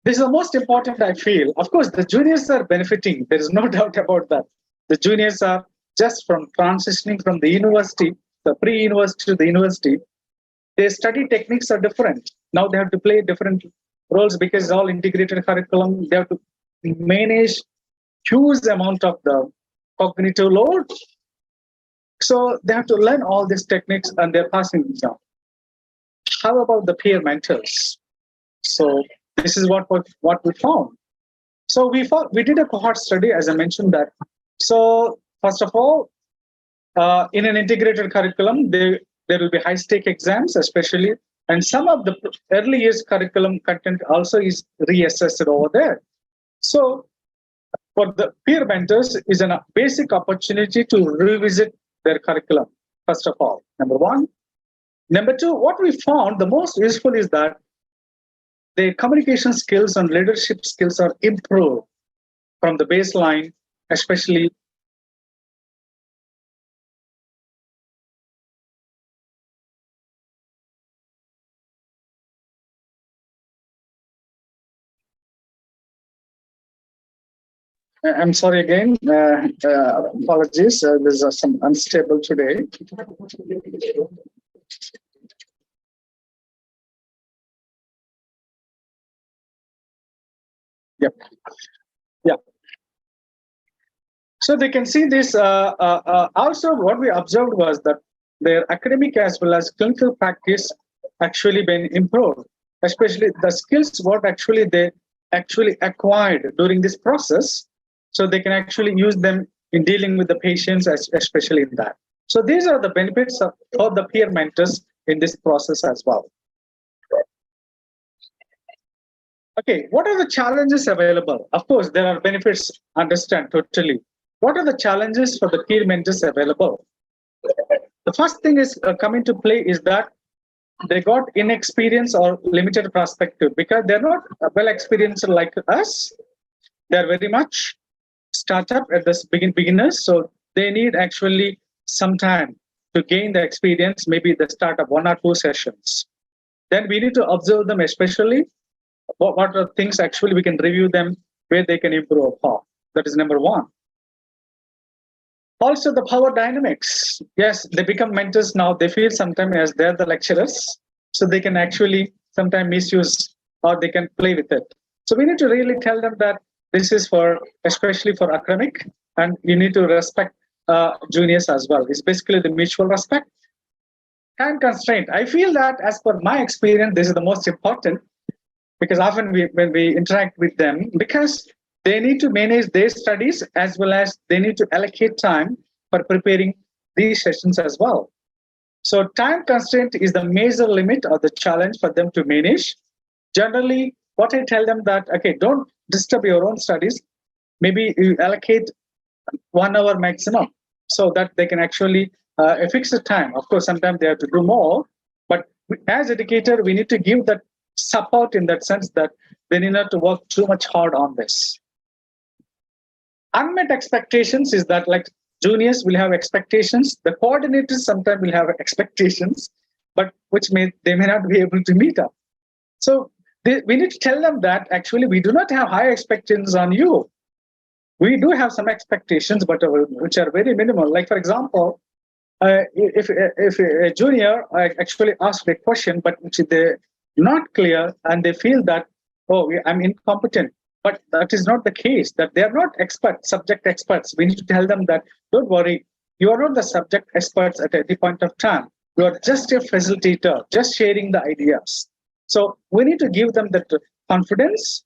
this is the most important, I feel. Of course, the juniors are benefiting. There is no doubt about that. The juniors are just from transitioning from the university, the pre-university to the university. Their study techniques are different. Now they have to play different roles because it's all integrated curriculum. They have to manage huge amount of the cognitive load. So they have to learn all these techniques and they're passing the exam. How about the peer mentors? So this is what we found. So we did a cohort study, as I mentioned that. So first of all, in an integrated curriculum, there will be high stake exams, especially, and some of the early years curriculum content also is reassessed over there. So for the peer mentors is a basic opportunity to revisit their curriculum, first of all, number one. Number two, what we found the most useful is that their communication skills and leadership skills are improved from the baseline, especially. I'm sorry again. Apologies. There's some unstable today. Yep. Yeah. So they can see this. Also, what we observed was that their academic as well as clinical practice actually been improved, especially the skills what actually they actually acquired during this process. So they can actually use them in dealing with the patients, especially in that. So these are the benefits of the peer mentors in this process as well. Okay, what are the challenges available? Of course, there are benefits, understand totally. What are the challenges for the peer mentors available? The first thing is coming to play is that they got inexperience or limited perspective because they're not well experienced like us. They're very much startup at this beginners, so they need actually some time to gain the experience, maybe the start of 1 or 2 sessions. Then we need to observe them, especially what are things actually we can review them where they can improve upon. That is number one. Also the power dynamics. Yes, they become mentors now. They feel sometimes as they're the lecturers, so they can actually sometimes misuse or they can play with it. So we need to really tell them that this is for, especially for academic, and you need to respect juniors as well. It's basically the mutual respect. Time constraint. I feel that as per my experience, this is the most important because often when we interact with them, because they need to manage their studies as well as they need to allocate time for preparing these sessions as well. So time constraint is the major limit or the challenge for them to manage. Generally, what I tell them that, okay, don't disturb your own studies. Maybe you allocate 1 hour maximum so that they can actually fix the time. Of course, sometimes they have to do more, but as educator, we need to give that support in that sense that they need not to work too much hard on this. Unmet expectations is that like juniors will have expectations, the coordinators sometimes will have expectations, but which they may not be able to meet up. So we need to tell them that actually we do not have high expectations on you. We do have some expectations, but which are very minimal. Like for example, if a junior actually asked a question, but which they're not clear and they feel that, oh, I'm incompetent. But that is not the case, that they are not experts, subject experts. We need to tell them that, don't worry, you are not the subject experts at any point of time. You are just a facilitator, just sharing the ideas. So we need to give them that confidence.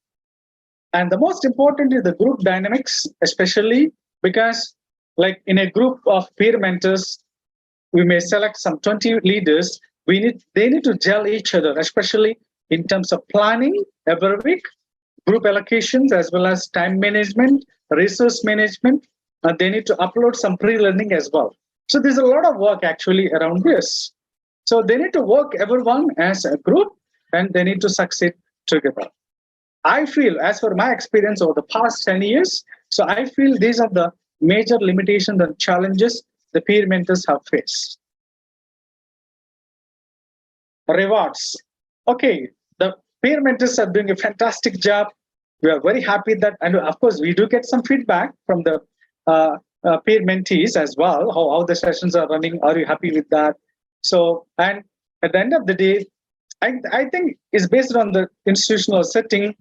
And the most important is the group dynamics, especially because, like in a group of peer mentors, we may select some 20 leaders. They need to gel each other, especially in terms of planning every week, group allocations, as well as time management, resource management. They need to upload some pre-learning as well. So there's a lot of work actually around this. So they need to work everyone as a group, and they need to succeed together. I feel, as for my experience over the past 10 years, so I feel these are the major limitations and challenges the peer mentors have faced. Rewards. Okay, the peer mentors are doing a fantastic job. We are very happy that, and of course, we do get some feedback from the peer mentees as well, how the sessions are running. Are you happy with that? So, and at the end of the day, I think it's based on the institutional setting.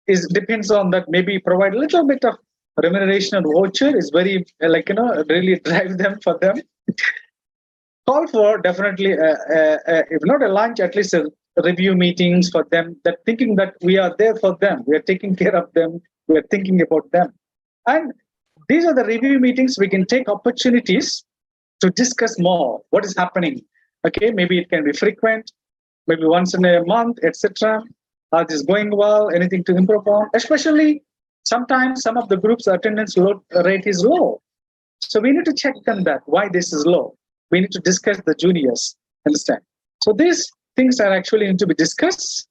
Is depends on that. Maybe provide a little bit of remuneration and voucher is very really drive them for them. Call for definitely if not a lunch, at least a review meetings for them. That thinking that we are there for them, we are taking care of them, we are thinking about them, and these are the review meetings. We can take opportunities to discuss more what is happening. Okay, maybe it can be frequent, maybe once in a month, etc. Are this going well? Anything to improve on? Especially sometimes some of the groups attendance rate is low. So we need to check on that, why this is low. We need to discuss the juniors, understand? So these things are actually need to be discussed.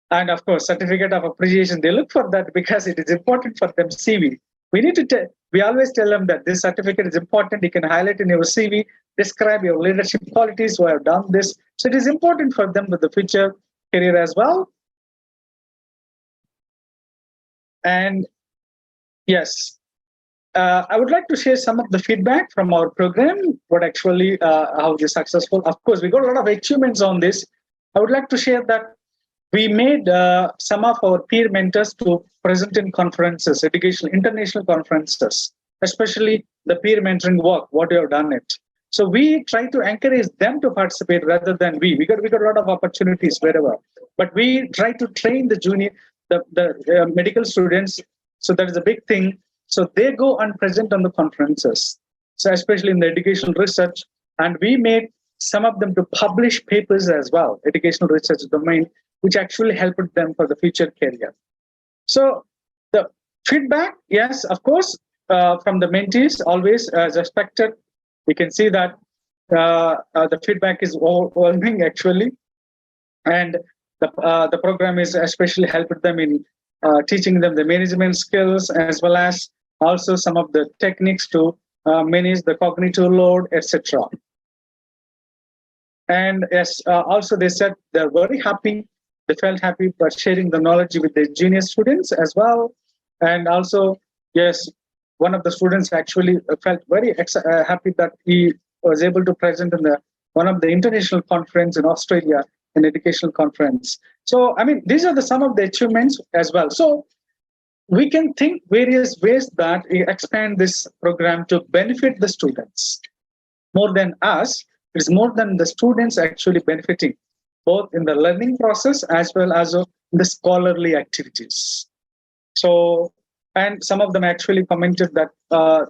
And of course, certificate of appreciation, they look for that because it is important for them CV. We need to we always tell them that this certificate is important. You can highlight in your CV, describe your leadership qualities, who have done this. So it is important for them with the future career as well. And yes, I would like to share some of the feedback from our program, what actually, how the successful. Of course, we got a lot of achievements on this. I would like to share that we made some of our peer mentors to present in conferences, educational, international conferences, especially the peer mentoring work, what you have done it. So we try to encourage them to participate rather than we. We got a lot of opportunities wherever, but we try to train the junior, the medical students. So that is a big thing. So they go and present on the conferences. So especially in the educational research, and we made some of them to publish papers as well, educational research domain, which actually helped them for the future career. So the feedback, yes, of course, from the mentees, always as expected. We can see that the feedback is overwhelming actually, and the program is especially helped them in teaching them the management skills, as well as also some of the techniques to manage the cognitive load, etc. And yes, also they said they're very happy. They felt happy for sharing the knowledge with the junior students as well. And also, yes, one of the students actually felt very happy that he was able to present in one of the international conference in Australia, an educational conference. So, I mean, these are some of the achievements as well. So we can think various ways that we expand this program to benefit the students. More than us, it's more than the students actually benefiting, both in the learning process as well as in the scholarly activities. So, and some of them actually commented that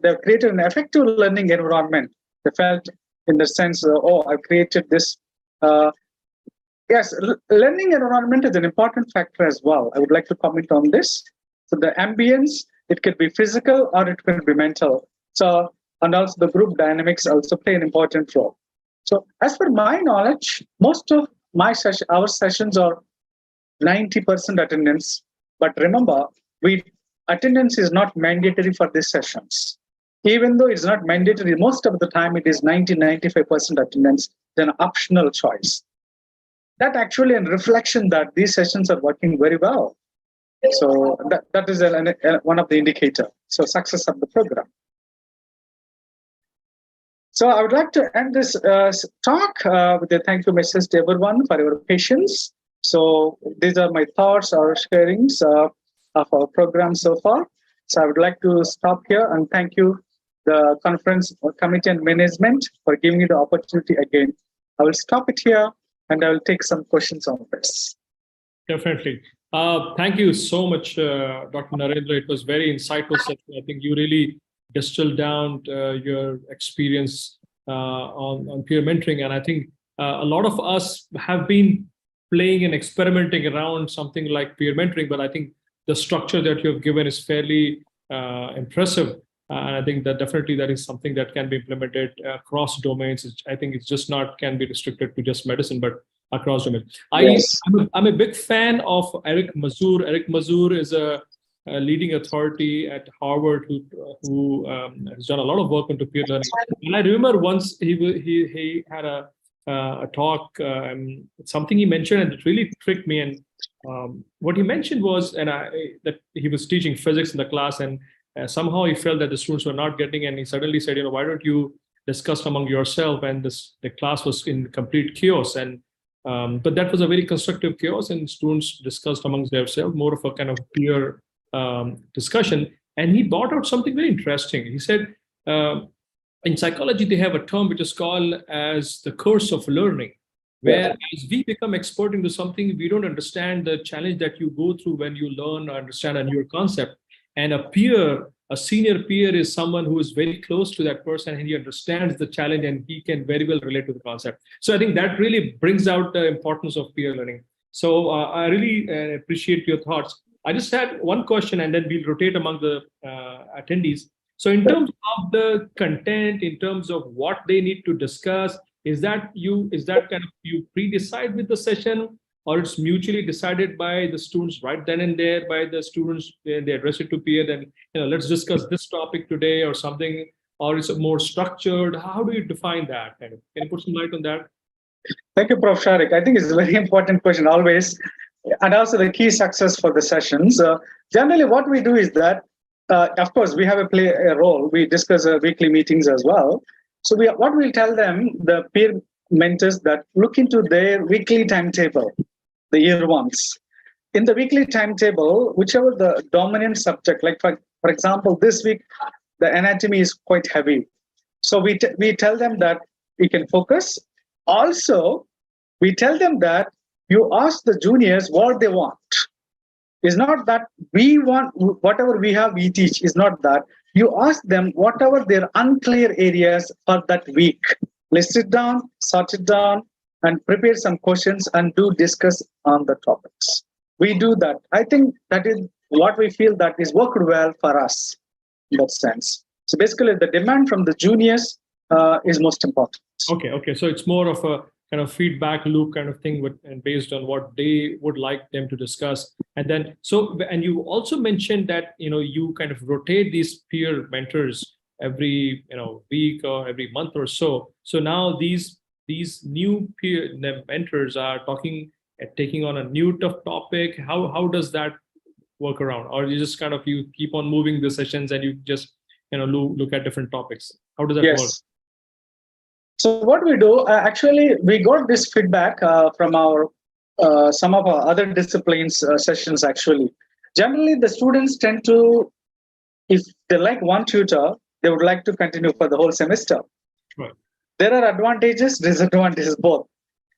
they've created an effective learning environment. They felt in the sense, I've created this. Yes, learning environment is an important factor as well. I would like to comment on this. So the ambience, it could be physical or it could be mental. So, and also the group dynamics also play an important role. So as per my knowledge, most of our sessions are 90% attendance. But remember, attendance is not mandatory for these sessions. Even though it's not mandatory, most of the time it is 90-95% attendance, then optional choice. That actually a reflection that these sessions are working very well. So that is one of the indicators. So success of the program. So I would like to end this talk with a thank you message to everyone for your patience. So these are my thoughts or sharings of our program so far. So I would like to stop here and thank you the conference committee and management for giving me the opportunity again. I will stop it here and I will take some questions on this. Definitely. Thank you so much, Dr. Narendra. It was very insightful session. I think you really distilled down your experience on peer mentoring. And I think a lot of us have been playing and experimenting around something like peer mentoring, but I think the structure that you have given is fairly impressive. And I think that definitely that is something that can be implemented across domains. I think it's just not can be restricted to just medicine, but across domains. Yes. I'm a big fan of Eric Mazur. Eric Mazur is a leading authority at Harvard who has done a lot of work into peer learning. And I remember once he had a talk, something he mentioned, and it really tricked me. And what he mentioned was, that he was teaching physics in the class, and somehow he felt that the students were not getting, and he suddenly said, why don't you discuss among yourself? And the class was in complete chaos. And but that was a very constructive chaos, and students discussed amongst themselves, more of a kind of peer discussion. And he brought out something very interesting. He said, in psychology, they have a term which is called as the curse of learning, where as we become expert into something, we don't understand the challenge that you go through when you learn or understand a new concept. And a senior peer is someone who is very close to that person, and he understands the challenge and he can very well relate to the concept. So I think that really brings out the importance of peer learning. So I really appreciate your thoughts. I just had one question, and then we'll rotate among the attendees. So in terms of the content, in terms of what they need to discuss, is that kind of you pre-decide with the session, or it's mutually decided by the students right then and there, by the students, they address it to peer, then let's discuss this topic today or something, or is it more structured? How do you define that? Can you put some light on that? Thank you, Prof. Sharik. I think it's a very important question always, and also the key success for the sessions. Generally, what we do is that, of course, we have a role. We discuss weekly meetings as well. So what we'll tell them, the peer mentors, that look into their weekly timetable, the year ones. In the weekly timetable, whichever the dominant subject, like for example, this week, the anatomy is quite heavy. So we tell them that we can focus. Also, we tell them that you ask the juniors what they want. It's not that we want whatever we have, we teach. It's not that. You ask them whatever their unclear areas for that week. List it down, sort it down, and prepare some questions and do discuss on the topics. We do that. I think that is what we feel that is worked well for us in that sense. So basically, the demand from the juniors is most important. Okay. So it's more of a kind of feedback loop kind of thing, and based on what they would like them to discuss. And then, and you also mentioned that, you kind of rotate these peer mentors every, week or every month or so. So now these new peer mentors are taking on a new tough topic. How does that work around? Or you just kind of, you keep on moving the sessions and you just, look at different topics? How does that work? So what we do, actually, we got this feedback from some of our other disciplines sessions, actually. Generally, the students tend to, if they like one tutor, they would like to continue for the whole semester. Right. There are advantages, disadvantages both.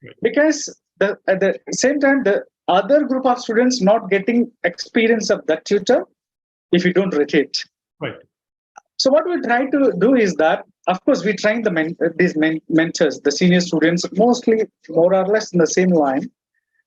Right. Because at the same time, the other group of students not getting experience of that tutor if you don't rotate. Right. So what we try to do is that, of course, we train these mentors, the senior students, mostly more or less in the same line.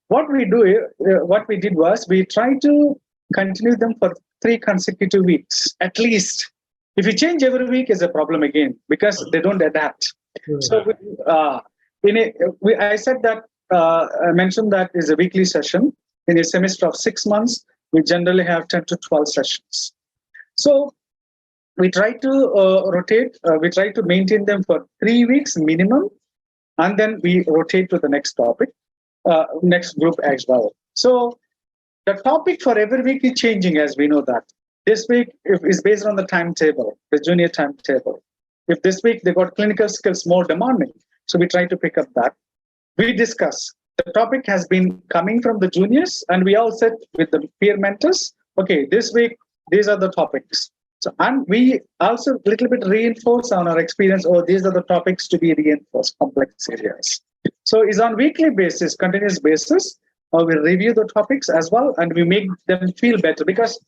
What we did was we try to continue them for 3 consecutive weeks, at least. If you change every week, is a problem again, because they don't adapt. So I said that, I mentioned that is a weekly session. In a semester of 6 months, we generally have 10 to 12 sessions. So we try to rotate, we try to maintain them for 3 weeks minimum, and then we rotate to the next topic, next group as well. So the topic for every week is changing, as we know that. This week is based on the timetable, the junior timetable. If this week they got clinical skills more demanding, so we try to pick up that. We discuss. The topic has been coming from the juniors, and we all said with the peer mentors, okay, this week, these are the topics. So, and we also a little bit reinforce on our experience. Oh, these are the topics to be reinforced, complex areas. So it's on weekly basis, continuous basis. We review the topics as well, and we make them feel better because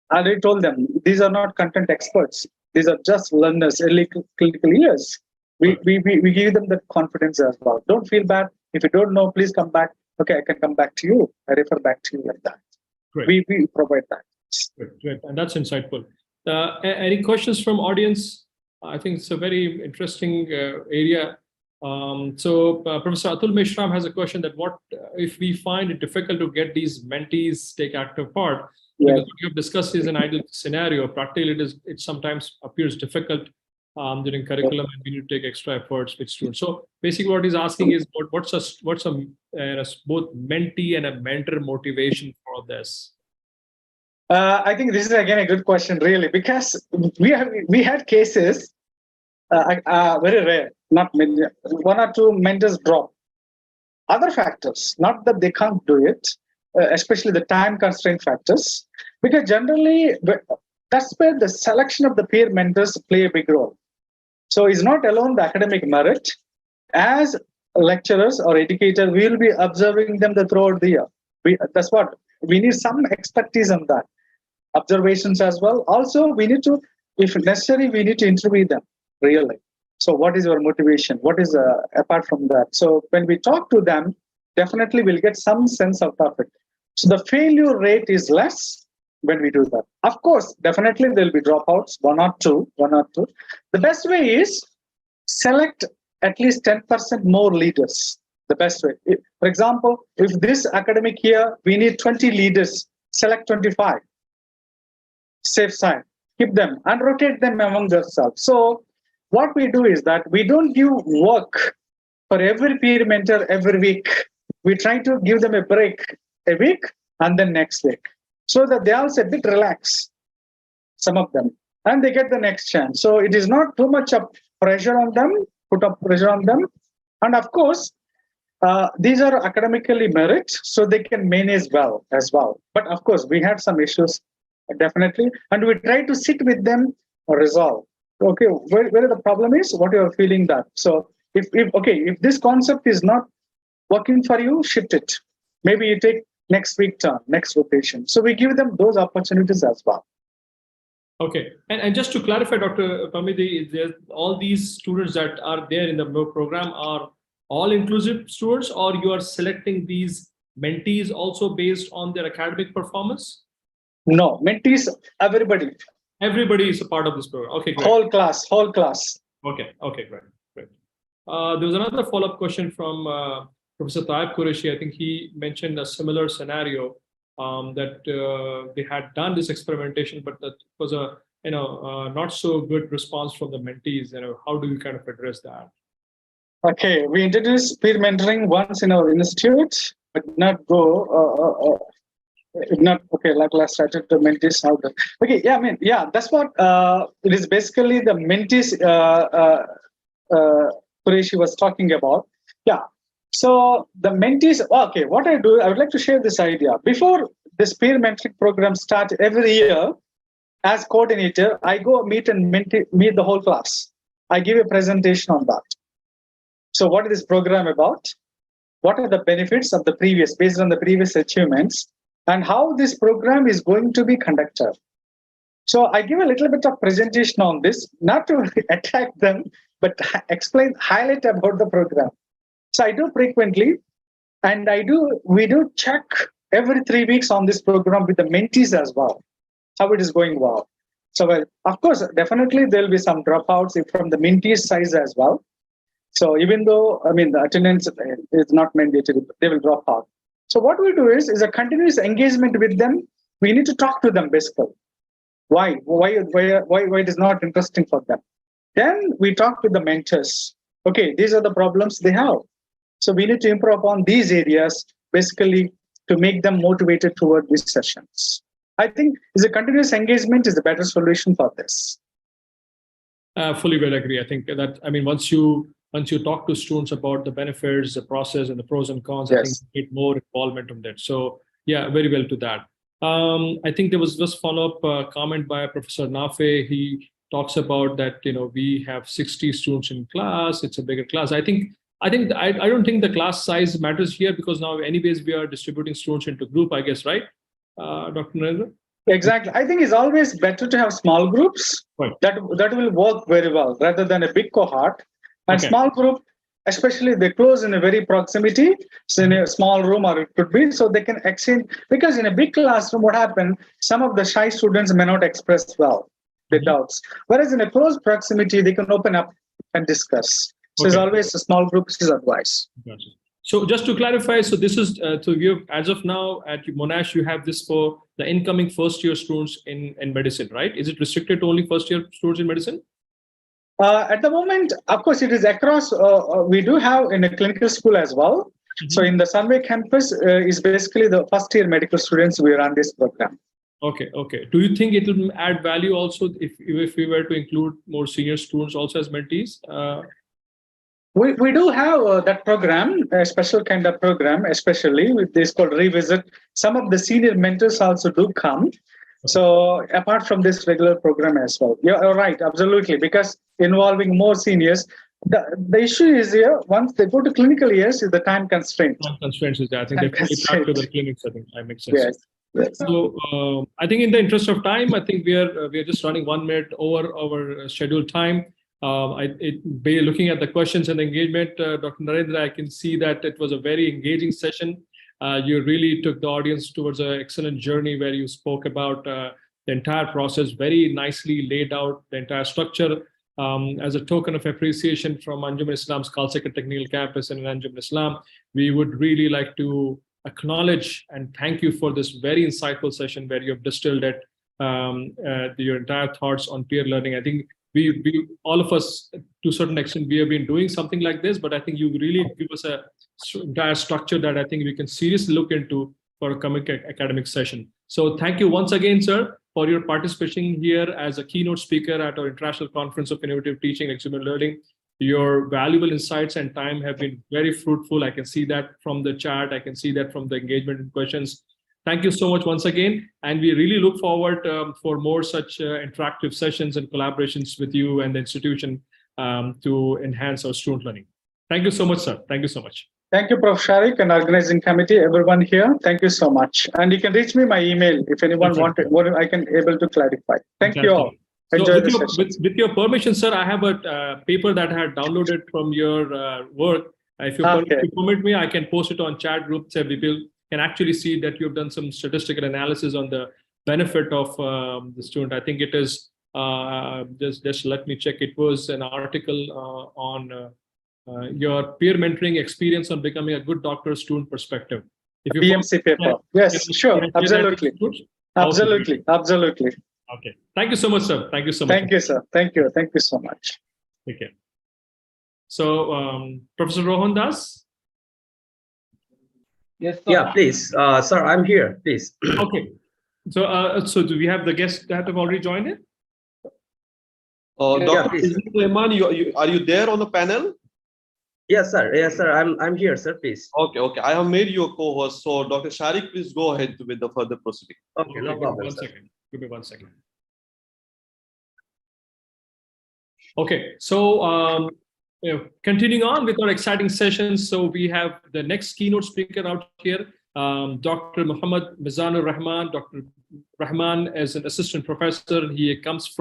I already told them these are not content experts. These are just learners, early clinical years. We give them that confidence as well. Don't feel bad. If you don't know, please come back. Okay, I can come back to you. I refer back to you like that. Great. We provide that. Great. And that's insightful. Any questions from audience? I think it's a very interesting area. Professor Atul Meshram has a question that what if we find it difficult to get these mentees take active part? Yeah. Because what you have discussed is an ideal scenario. Practically, it sometimes appears difficult during curriculum, and we need to take extra efforts with students. So basically, what he's asking is what's both mentee and a mentor motivation for this? I think this is again a good question, really, because we had cases, very rare, not many, one or two mentors drop. Other factors, not that they can't do it, especially the time constraint factors, because generally that's where the selection of the peer mentors play a big role. So it's not alone the academic merit. As lecturers or educators, we will be observing them throughout the year. That's what we need, some expertise on that. Observations as well. Also, we need to, if necessary, we need to interview them really. So what is your motivation? What is apart from that? So when we talk to them, definitely we'll get some sense out of it. So the failure rate is less when we do that. Of course, definitely there'll be dropouts, one or two. The best way is select at least 10% more leaders. The best way. For example, if this academic year we need 20 leaders, select 25. Safe side, keep them and rotate them among themselves. So what we do is that we don't give work for every peer mentor every week. We try to give them a break a week and then next week, so that they also a bit relax, some of them, and they get the next chance. So it is not too much of pressure on them, put up pressure on them. And of course, these are academically merit, so they can manage well as well. But of course, we had some issues. Definitely, and we try to sit with them or resolve. Okay, where the problem is, what you are feeling that. So if this concept is not working for you, shift it. Maybe you take next week turn, next rotation. So we give them those opportunities as well. Okay, and just to clarify, Dr. Pamidi, all these students that are there in the program are all inclusive students, or you are selecting these mentees also based on their academic performance? No, mentees, everybody. Everybody is a part of this program. Okay, great. Whole class. Okay, great. There was another follow-up question from Professor Taib Qureshi. I think he mentioned a similar scenario that they had done this experimentation, but that was a not so good response from the mentees. How do you kind of address that? Okay, we introduced peer mentoring once in our institute, but not go. Not okay. Like let's start to mentees how to. Okay, yeah. That's what it is. Basically, the mentees Qureshi was talking about. Yeah. So the mentees. Okay, what I do, I would like to share this idea. Before this peer mentoring program starts every year, as coordinator, I go meet the whole class. I give a presentation on that. So what is this program about? What are the benefits of the previous, based on the previous achievements? And how this program is going to be conducted. So I give a little bit of presentation on this, not to attack them, but highlight about the program. So I do frequently, and we do check every 3 weeks on this program with the mentees as well, how it is going well. So of course, definitely there will be some dropouts from the mentees side as well. So even though, the attendance is not mandatory, they will drop out. So what we do is a continuous engagement with them. We need to talk to them basically. Why it is not interesting for them. Then we talk to the mentors. Okay, these are the problems they have. So we need to improve upon these areas basically to make them motivated toward these sessions. I think a continuous engagement is the better solution for this. Fully well agree. I think that, once you talk to students about the benefits, the process, and the pros and cons, yes. I think you get more involvement on that. So yeah, very well to that. I think there was just follow-up comment by Professor Nafe. He talks about that, we have 60 students in class. It's a bigger class. I don't think the class size matters here, because now anyways we are distributing students into group, I guess, right? Dr. Narendra? Exactly. I think it's always better to have small groups. Right. That will work very well rather than a big cohort. And Okay. small group, especially they close in a very proximity, so in a small room, or it could be, so they can exchange. Because in a big classroom, what happened? Some of the shy students may not express well the doubts. Whereas in a close proximity, they can open up and discuss. So it's always a small group is advice. Gotcha. So just to clarify, so this is as of now at Monash, you have this for the incoming first-year students in medicine, right? Is it restricted to only first-year students in medicine? At the moment, of course, it is across. We do have in a clinical school as well. Mm-hmm. So in the Sunway campus is basically the first-year medical students we run this program. Okay. Do you think it will add value also if we were to include more senior students also as mentees? We do have that program, a special kind of program, especially with this called Revisit. Some of the senior mentors also do come. Okay. So apart from this regular program as well. You're right, absolutely, because involving more seniors, the issue is here, once they go to clinical years, is the time constraint. Time constraints is there. I think they put it back to the clinic setting. That makes sense. Yes. So I think in the interest of time, I think we are just running 1 minute over our scheduled time. Looking at the questions and engagement, Dr. Narendra, I can see that it was a very engaging session. You really took the audience towards an excellent journey where you spoke about the entire process, very nicely laid out the entire structure. As a token of appreciation from Anjuman Islam's Khalsa Technical Campus and Anjuman Islam, we would really like to acknowledge and thank you for this very insightful session where you have distilled your entire thoughts on peer learning. I think we all of us, to a certain extent, we have been doing something like this, but I think you really give us a entire structure that I think we can seriously look into for a coming academic session. So thank you once again, sir, for your participation here as a keynote speaker at our International Conference of Innovative Teaching and Experiment Learning. Your valuable insights and time have been very fruitful. I can see that from the chat. I can see that from the engagement and questions. Thank you so much once again. And we really look forward for more such interactive sessions and collaborations with you and the institution to enhance our student learning. Thank you so much, sir. Thank you so much. Thank you, Prof. Sharik and organizing committee, everyone here. Thank you so much. And you can reach me my email if anyone wanted, what I can able to clarify. Thank you all. Enjoy the session. With your permission, sir, I have a paper that I had downloaded from your work. If you permit me, I can post it on chat group so people can actually see that you've done some statistical analysis on the benefit of the student. I think it is, just let me check. It was an article on your peer mentoring experience on becoming a good doctor student perspective. If you PMC paper. Yes, sure. Absolutely. Absolutely. Absolutely. Okay. Thank you so much, sir. Thank you so much. Thank you, sir. Thank you. Thank you so much. Okay. So, Professor Rohan Das? Yes, sir. Yeah, please. Sir, I'm here, please. Okay. So do we have the guests that have already joined in? Dr. Rahman, are you there on the panel? Yes, sir. Yes, sir. I'm here, sir. Please. Okay. I have made you a co-host. So, Dr. Sharik, please go ahead with the further proceeding. Okay, no problem. Give me 1 second. Okay, so continuing on with our exciting sessions. So we have the next keynote speaker out here, Dr. Muhammad Mizanur Rahman. Dr. Rahman is an assistant professor. He comes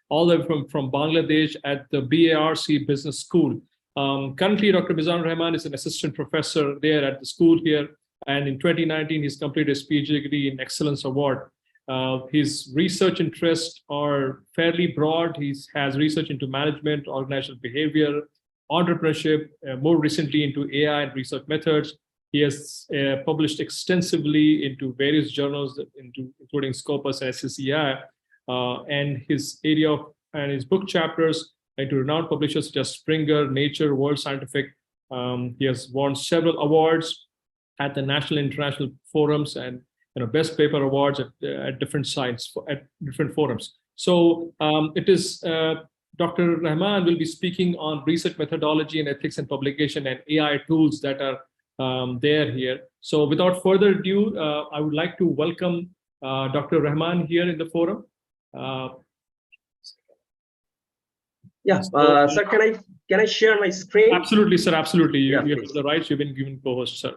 all the way from Bangladesh at the BARC Business School. Currently, Dr. Mizanur Rahman is an assistant professor there at the school here. And in 2019, he's completed his PhD degree in Excellence Award. His research interests are fairly broad. He has research into management, organizational behavior, entrepreneurship, more recently into AI and research methods. He has published extensively into various journals, including Scopus and SCCI, and his book chapters into renowned publishers such as Springer, Nature, World Scientific. He has won several awards at the national and international forums and best paper awards at different sites, at different forums. So it is Dr. Rahman will be speaking on research methodology and ethics and publication and AI tools that are there here. So without further ado, I would like to welcome Dr. Rahman here in the forum. Yeah, sir, can I share my screen? Absolutely, sir. Absolutely. You Yeah, have please. the rights. You've been given co-host, sir.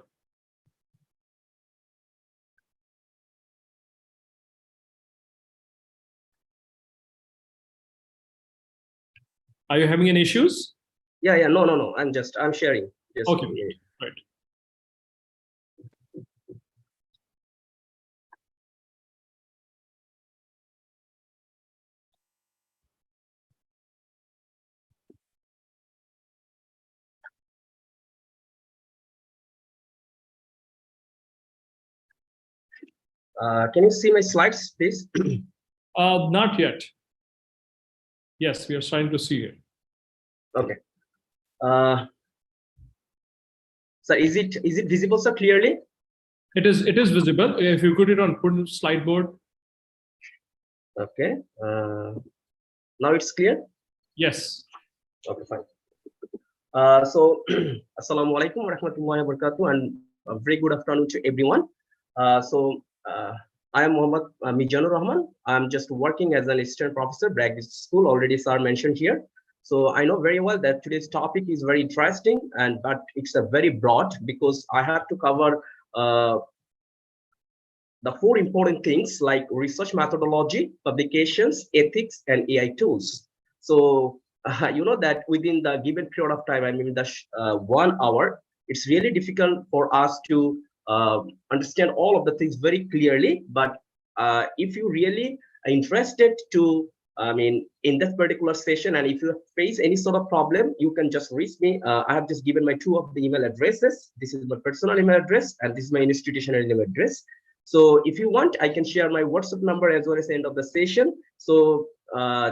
Are you having any issues? Yeah, no. I'm sharing. Just Okay, a minute. right. Can you see my slides, please? Not yet. Yes, we are starting to see it. Okay. So is it visible, sir, clearly? It is visible. If you put it on slide board. Okay. Now it's clear. Yes. Okay, fine. So, Assalamualaikum warahmatullahi wabarakatuh, and a very good afternoon to everyone. I am Mohammad Mijanur Rahman. I'm just working as an assistant professor, Bragg School, already sir mentioned here. So I know very well that today's topic is very interesting, but it's a very broad because I have to cover the four important things like research methodology, publications, ethics, and AI tools. So you know that within the given period of time, I mean the 1 hour, it's really difficult for us to understand all of the things very clearly. But if you really are interested to, I mean, in this particular session, and if you face any sort of problem, you can just reach me. I have just given my two of the email addresses. This is my personal email address, and this is my institutional email address. So if you want, I can share my WhatsApp number as well as the end of the session. So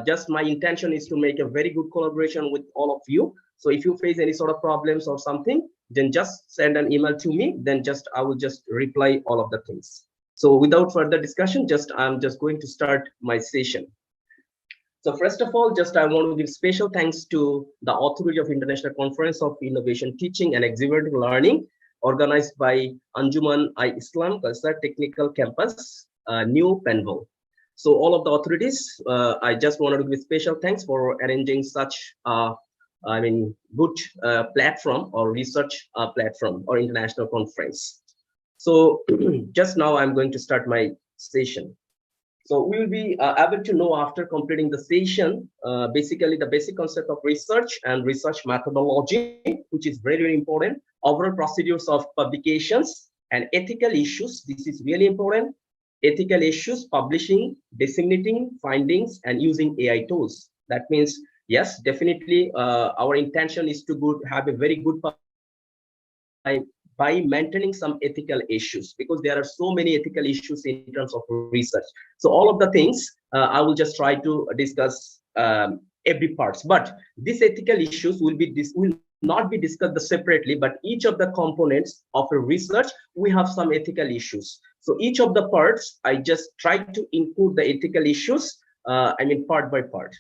just my intention is to make a very good collaboration with all of you. So if you face any sort of problems or something, then just send an email to me. Then I will just reply all of the things. So without further discussion, I'm just going to start my session. So first of all, I want to give special thanks to the authority of International Conference of Innovation Teaching and Exhibiting Learning, organized by Anjuman i-Islam Culture Technical Campus, New Penville. So all of the authorities, I just wanted to give special thanks for arranging such, good platform or research platform or international conference. So just now I'm going to start my session. So we will be able to know after completing the session, basically the basic concept of research and research methodology, which is very, very important, overall procedures of publications and ethical issues. This is really important. Ethical issues, publishing, disseminating findings, and using AI tools. That means, yes, definitely our intention is to have a very good by maintaining some ethical issues, because there are so many ethical issues in terms of research. So all of the things I will just try to discuss every parts, but these ethical issues will not be discussed separately, but each of the components of a research, we have some ethical issues. So each of the parts, I just try to include the ethical issues, part by part.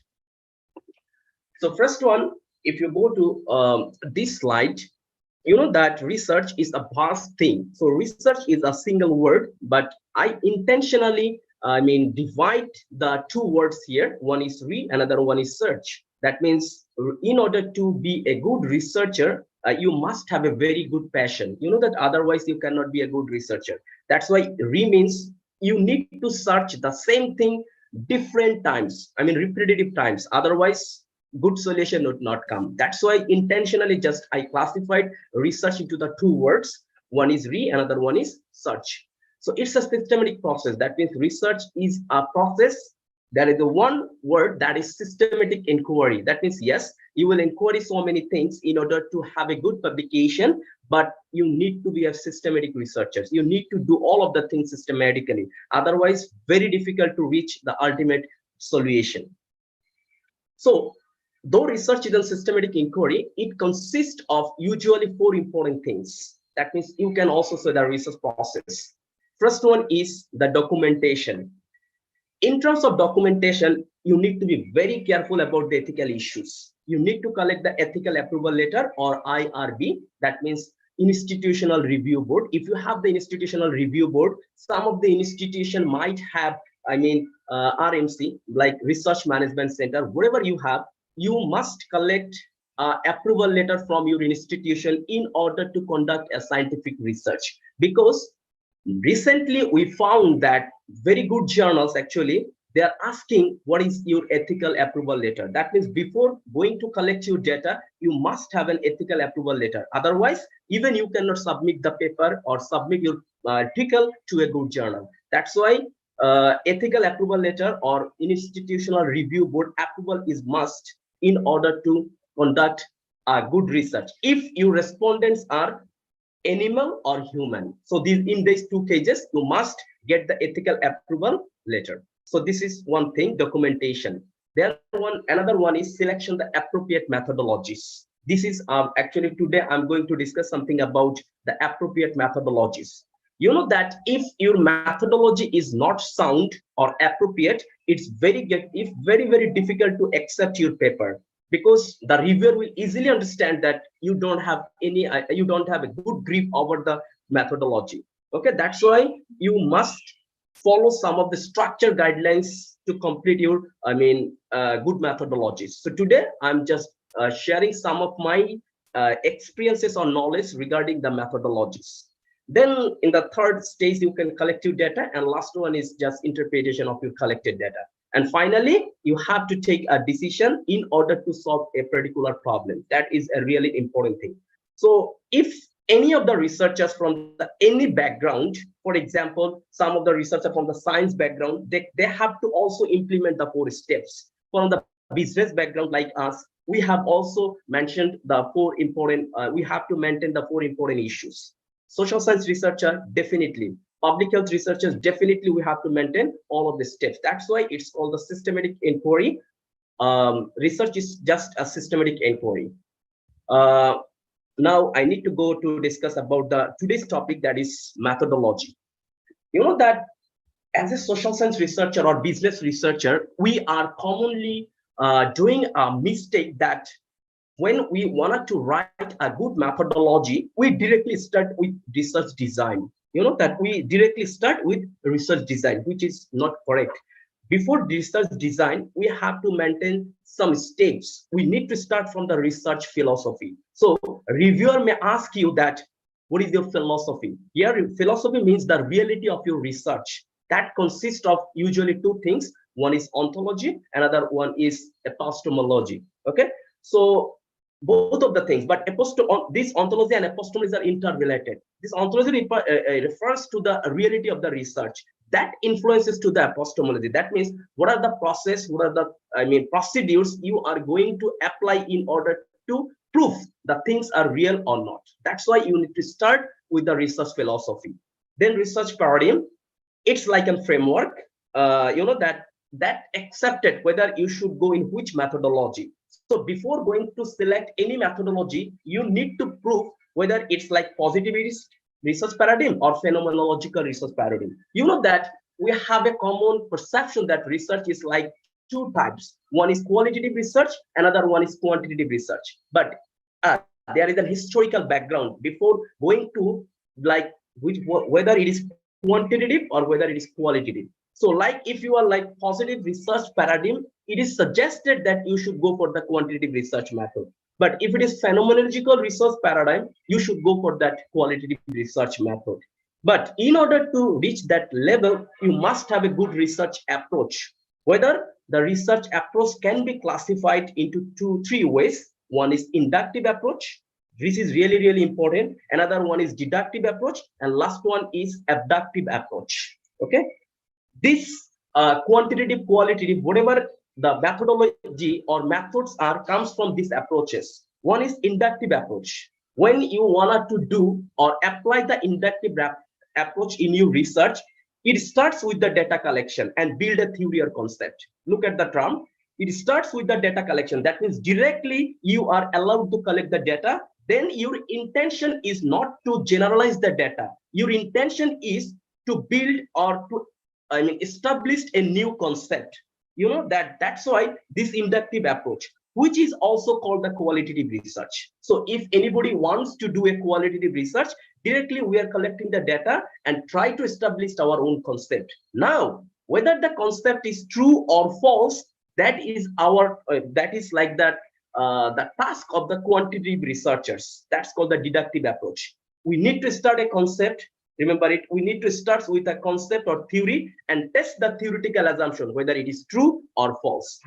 So first one, if you go to this slide, you know that research is a vast thing. So research is a single word, but I intentionally, divide the two words here. One is another one is search. That means in order to be a good researcher, you must have a very good passion. You know that otherwise you cannot be a good researcher. That's why means you need to search the same thing different times, repetitive times. Otherwise, good solution would not come. That's why intentionally I classified research into the two words. One is another one is search. So it's a systematic process. That means research is a process. There is the one word that is systematic inquiry. That means, yes, you will inquiry so many things in order to have a good publication, but you need to be a systematic researcher. You need to do all of the things systematically. Otherwise, very difficult to reach the ultimate solution. So though research is a systematic inquiry, it consists of usually four important things. That means you can also say the research process. First one is the documentation. In terms of documentation, you need to be very careful about the ethical issues. You need to collect the ethical approval letter or IRB. That means institutional review board. If you have the institutional review board, some of the institution might have, RMC, like Research Management Center, whatever you have, you must collect approval letter from your institution in order to conduct a scientific research. Because recently we found that very good journals, actually, they are asking what is your ethical approval letter. That means before going to collect your data, you must have an ethical approval letter. Otherwise, even you cannot submit the paper or submit your article to a good journal. That's why ethical approval letter or institutional review board approval is must in order to conduct good research. If your respondents are animal or human, so in these two cases, you must get the ethical approval letter. So this is one thing, documentation. Another one is selection the appropriate methodologies. This is actually today I'm going to discuss something about the appropriate methodologies. You know that if your methodology is not sound or appropriate, it's very difficult to accept your paper, because the reviewer will easily understand that you don't have a good grip over the methodology. Okay, that's why you must follow some of the structure guidelines to complete your good methodologies. So today I'm just sharing some of my experiences or knowledge regarding the methodologies. Then in the third stage, you can collect your data, and last one is just interpretation of your collected data. And finally, you have to take a decision in order to solve a particular problem. That is a really important thing. So if any of the researchers from any background, for example, some of the researchers from the science background, they have to also implement the 4 steps. From the business background like us, we have also mentioned the 4 important, we have to maintain the 4 important issues. Social science researcher, definitely. Public health researchers, definitely we have to maintain all of the steps. That's why it's called the systematic inquiry. Research is just a systematic inquiry. Now I need to go to discuss about today's topic, that is methodology. You know that as a social science researcher or business researcher, we are commonly doing a mistake that when we wanted to write a good methodology, we directly start with research design. You know that we directly start with research design, which is not correct. Before research design, we have to maintain some steps. We need to start from the research philosophy. So reviewer may ask you that, what is your philosophy? Here, philosophy means the reality of your research. That consists of usually 2 things. One is ontology, another one is epistemology. Okay, so both of the things, but this ontology and epistemology are interrelated. This ontology refers to the reality of the research that influences to the epistemology. That means what are the process, what are the procedures you are going to apply in order to prove the things are real or not. That's why you need to start with the research philosophy. Then research paradigm, it's like a framework, that accepted whether you should go in which methodology. So before going to select any methodology, you need to prove whether it's like positivist research paradigm or phenomenological research paradigm. You know that we have a common perception that research is like 2 types. One is qualitative research, another one is quantitative research. But there is a historical background before going to like whether it is quantitative or whether it is qualitative. So like if you are like positive research paradigm, it is suggested that you should go for the quantitative research method. But if it is phenomenological research paradigm, you should go for that qualitative research method. But in order to reach that level, you must have a good research approach. Whether the research approach can be classified into 3 ways. One is inductive approach. This is really, really important. Another one is deductive approach. And last one is abductive approach. Okay. This quantitative, qualitative, whatever the methodology or methods are, comes from these approaches. One is inductive approach. When you wanted to do or apply the inductive approach in your research, it starts with the data collection and build a theory or concept. Look at the term. It starts with the data collection. That means directly you are allowed to collect the data. Then your intention is not to generalize the data. Your intention is to build or to establish a new concept. You know that's why this inductive approach. which is also called the qualitative research. So if anybody wants to do a qualitative research, directly we are collecting the data and try to establish our own concept. Now, whether the concept is true or false, that is like that the task of the quantitative researchers. That's called the deductive approach. We need to start a concept. Remember it, we need to start with a concept or theory and test the theoretical assumption, whether it is true or false.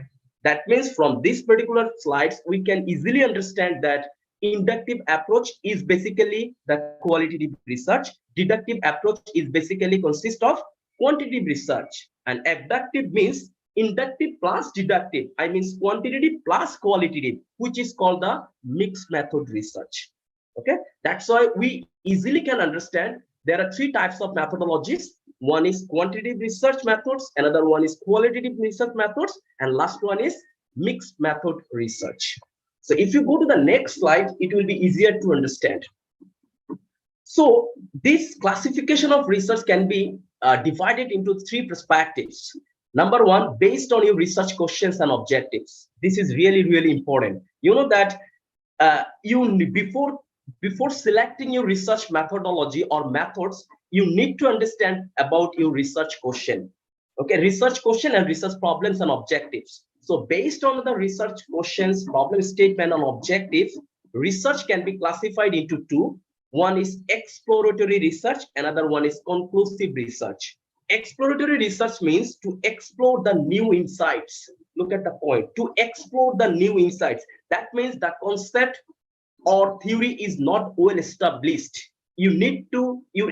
That means from this particular slides, we can easily understand that inductive approach is basically the qualitative research. Deductive approach is basically consists of quantitative research. And abductive means inductive plus deductive. I mean quantitative plus qualitative, which is called the mixed method research. Okay, that's why we easily can understand there are three types of methodologies. One is quantitative research methods, another one is qualitative research methods, and last one is mixed method research. So if you go to the next slide, it will be easier to understand. So this classification of research can be divided into three perspectives. Number one, based on your research questions and objectives. This is really, really important. You know that before selecting your research methodology or methods, you need to understand about your research question. Okay, research question and research problems and objectives. So based on the research questions, problem statement, and objectives, research can be classified into two. One is exploratory research, another one is conclusive research. Exploratory research means to explore the new insights. Look at the point, to explore the new insights. That means the concept or theory is not well established. Your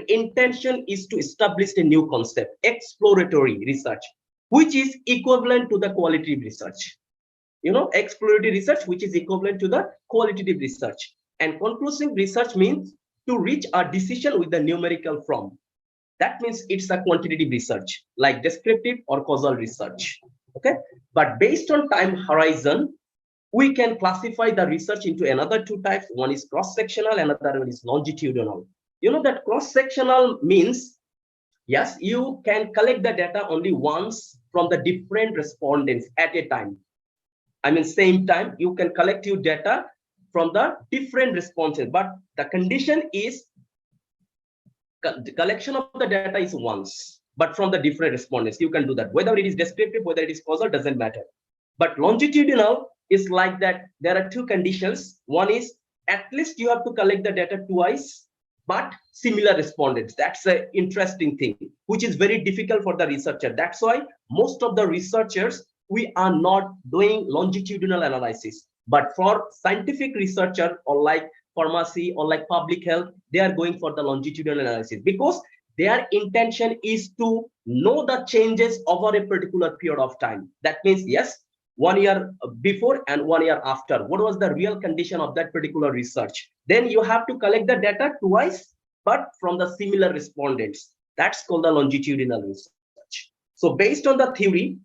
intention is to establish a new concept, exploratory research, which is equivalent to the qualitative research. You know, exploratory research, which is equivalent to the qualitative research. And conclusive research means to reach a decision with the numerical form. That means it's a quantitative research, like descriptive or causal research. Okay, but based on time horizon, we can classify the research into another two types. One is cross-sectional, another one is longitudinal. You know that cross-sectional means, yes, you can collect the data only once from the different respondents at a time. I mean, same time, you can collect your data from the different responses, but the condition is the collection of the data is once, but from the different respondents. You can do that. Whether it is descriptive, whether it is causal, doesn't matter. But longitudinal is like that. There are two conditions. One is at least you have to collect the data twice, but similar respondents. That's an interesting thing, which is very difficult for the researcher. That's why most of the researchers, we are not doing longitudinal analysis. But for scientific researcher or like pharmacy or like public health, they are going for the longitudinal analysis because their intention is to know the changes over a particular period of time. That means, yes, 1 year before and 1 year after, what was the real condition of that particular research? Then you have to collect the data twice, but from the similar respondents. That's called the longitudinal research. So based on the theory,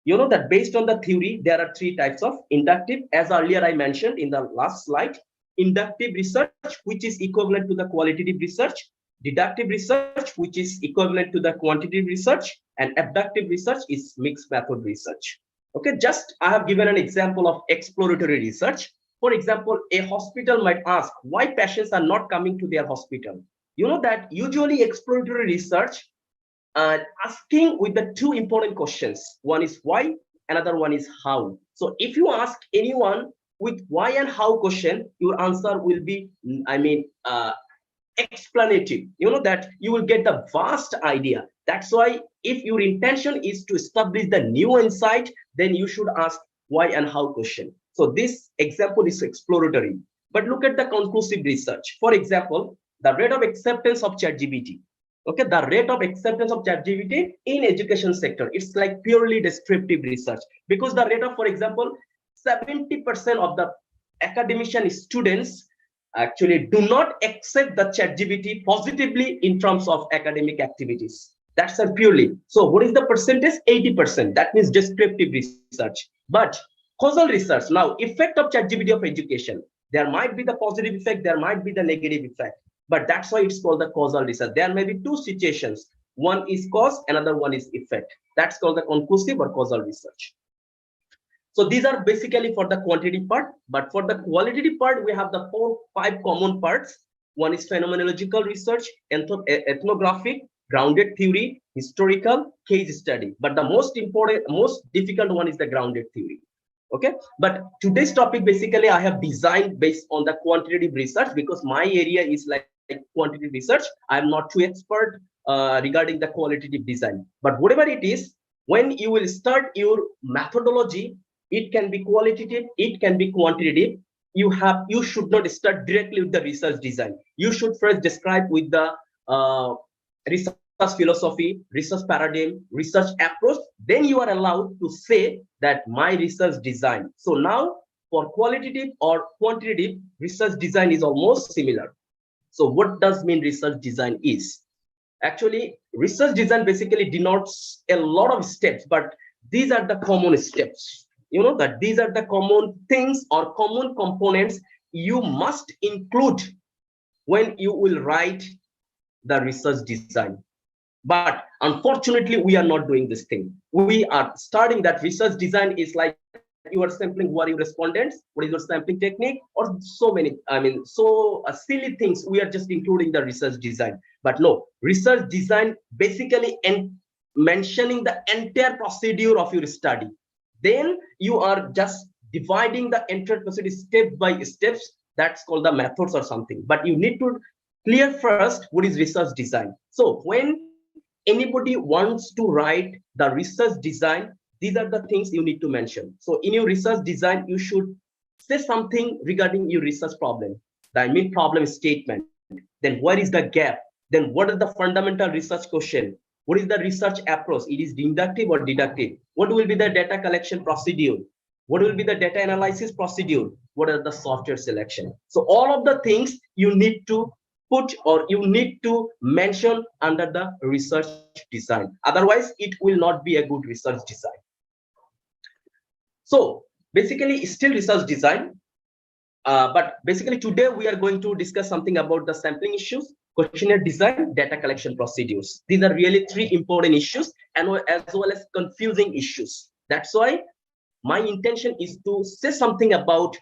you know that based on the theory, there are three types of inductive, as earlier I mentioned in the last slide. Inductive research, which is equivalent to the qualitative research, deductive research, which is equivalent to the quantitative research, and abductive research is mixed method research. Okay, just I have given an example of exploratory research. For example, a hospital might ask why patients are not coming to their hospital. You know that usually exploratory research asking with the two important questions. One is why, another one is how. So if you ask anyone with why and how question, your answer will be, explanative. You know that you will get the vast idea. That's why if your intention is to establish the new insight, then you should ask why and how question. So this example is exploratory. But look at the conclusive research. For example, the rate of acceptance of ChatGPT. Okay, the rate of acceptance of ChatGPT in education sector, it's like purely descriptive research, because the rate of, for example, 70% of the academician students actually do not accept the ChatGPT positively in terms of academic activities. That's a purely. So what is the percentage? 80%. That means descriptive research. But causal research, now effect of ChatGPT of education. There might be the positive effect, there might be the negative effect. But that's why it's called the causal research. There may be two situations. One is cause, another one is effect. That's called the conclusive or causal research. So these are basically for the quantity part, but for the qualitative part, we have the five common parts. One is phenomenological research, ethnographic, grounded theory, historical, case study. But the most important, most difficult one is the grounded theory. Okay, but today's topic basically I have designed based on the quantitative research, because my area is like quantitative research. I'm not too expert regarding the qualitative design, but whatever it is, when you will start your methodology, it can be qualitative, it can be quantitative. You should not start directly with the research design. You should first describe with the research philosophy, research paradigm, research approach. Then you are allowed to say that my research design. So now for qualitative or quantitative, research design is almost similar. So what does mean research design is? Actually, research design basically denotes a lot of steps, but these are the common steps. You know that these are the common things or common components you must include when you will write the research design. But unfortunately, we are not doing this thing. We are starting that research design is like you are sampling who are your respondents, what is your sampling technique, or so many, silly things. We are just including the research design. But no, research design basically mentioning the entire procedure of your study. Then you are just dividing the entire procedure step by steps. That's called the methods or something. But you need to clear first what is research design. So when anybody wants to write the research design, these are the things you need to mention. So in your research design, you should say something regarding your research problem, the main problem statement. Then where is the gap? Then what is the fundamental research question? What is the research approach? It is inductive or deductive? What will be the data collection procedure? What will be the data analysis procedure? What are the software selection? So all of the things you need to put or you need to mention under the research design. Otherwise, it will not be a good research design. So basically, still research design. But basically today we are going to discuss something about the sampling issues, questionnaire design, data collection procedures. These are really three important issues, and as well as confusing issues. That's why my intention is to say something about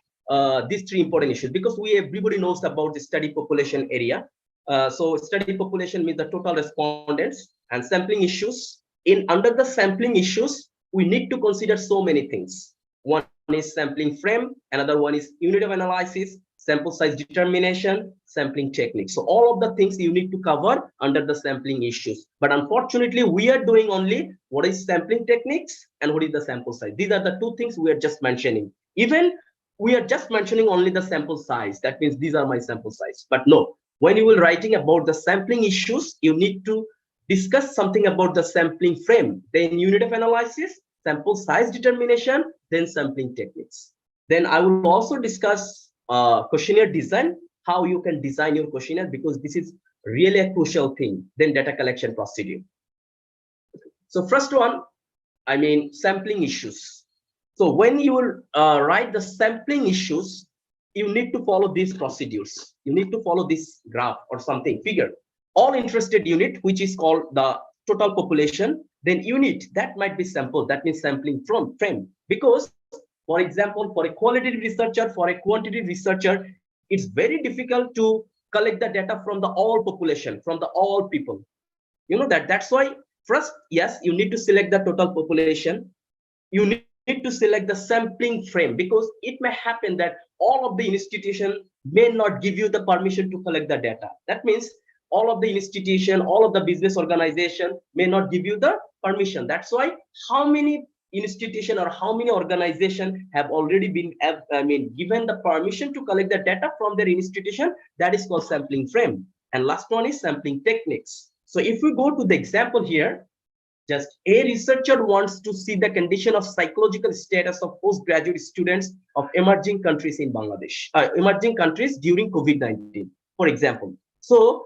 these three important issues, because everybody knows about the study population area. So study population means the total respondents, and sampling issues. Under the sampling issues, we need to consider so many things. One is sampling frame, another one is unit of analysis, sample size determination, sampling technique. So all of the things you need to cover under the sampling issues. But unfortunately, we are doing only what is sampling techniques and what is the sample size. These are the two things we are just mentioning. Even we are just mentioning only the sample size. That means these are my sample size. But no, when you will writing about the sampling issues, you need to discuss something about the sampling frame, then unit of analysis, sample size determination, then sampling techniques. Then I will also discuss questionnaire design, how you can design your questionnaire, because this is really a crucial thing. Then data collection procedure. So first one, sampling issues. So when you will write the sampling issues, you need to follow these procedures. You need to follow this graph or something, figure. All interested unit, which is called the total population, then unit, that might be sample, that means sampling from frame. Because, for example, for a qualitative researcher, for a quantitative researcher, it's very difficult to collect the data from the all population, from the all people. You know that. That's why first, yes, you need to select the total population. You need to select the sampling frame, because it may happen that all of the institution may not give you the permission to collect the data. That means all of the institution, all of the business organization may not give you the permission. That's why how many institution or how many organization have already been given the permission to collect the data from their institution. That is called sampling frame. And last one is sampling techniques. So if we go to the example here, just a researcher wants to see the condition of psychological status of postgraduate students of emerging countries in Bangladesh, emerging countries during COVID-19, for example. So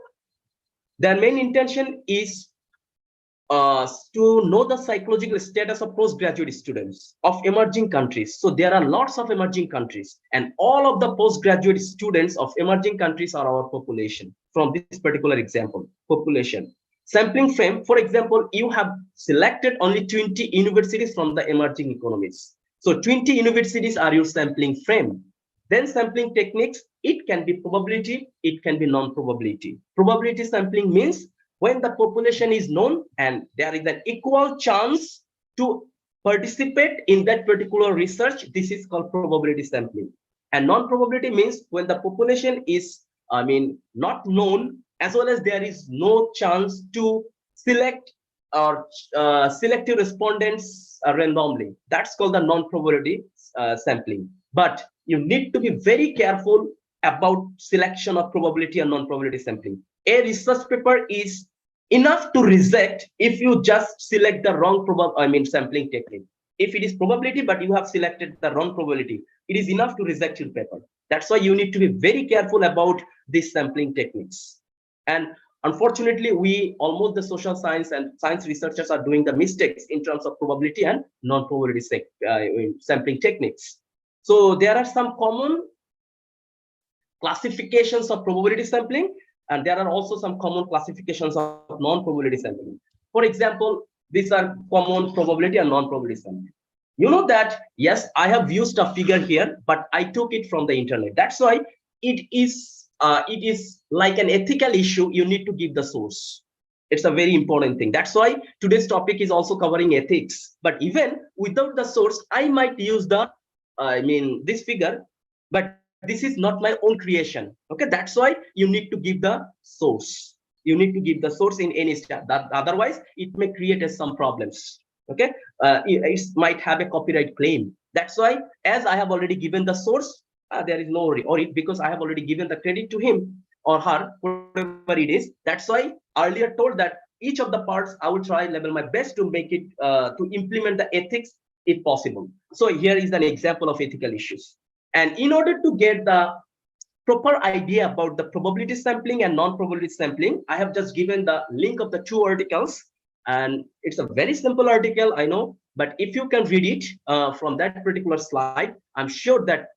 their main intention is to know the psychological status of postgraduate students of emerging countries. So there are lots of emerging countries, and all of the postgraduate students of emerging countries are our population from this particular example, population. Sampling frame, for example, you have selected only 20 universities from the emerging economies. So 20 universities are your sampling frame. Then sampling techniques, it can be probability, it can be non-probability. Probability sampling means when the population is known and there is an equal chance to participate in that particular research, this is called probability sampling. And non-probability means when the population is, not known, as well as there is no chance to select or selective respondents randomly. That's called the non-probability sampling. But you need to be very careful about selection of probability and non-probability sampling. A research paper is enough to reject if you just select the wrong sampling technique. If it is probability, but you have selected the wrong probability, it is enough to reject your paper. That's why you need to be very careful about these sampling techniques. And unfortunately, the social science and science researchers are doing the mistakes in terms of probability and non-probability sampling techniques. So there are some common classifications of probability sampling, and there are also some common classifications of non-probability sampling. For example, these are common probability and non-probability sampling. You know that, yes, I have used a figure here, but I took it from the internet. That's why it is like an ethical issue. You need to give the source. It's a very important thing. That's why today's topic is also covering ethics. But even without the source, I might use this figure, but this is not my own creation. Okay, that's why you need to give the source. You need to give the source in any step. Otherwise, it may create some problems. Okay, it might have a copyright claim. That's why, as I have already given the source, there is no worry, or because I have already given the credit to him or her, whatever it is. That's why earlier told that each of the parts I will try level my best to make it to implement the ethics if possible. So here is an example of ethical issues. And in order to get the proper idea about the probability sampling and non-probability sampling, I have just given the link of the two articles. And it's a very simple article, I know, but if you can read it from that particular slide, I'm sure that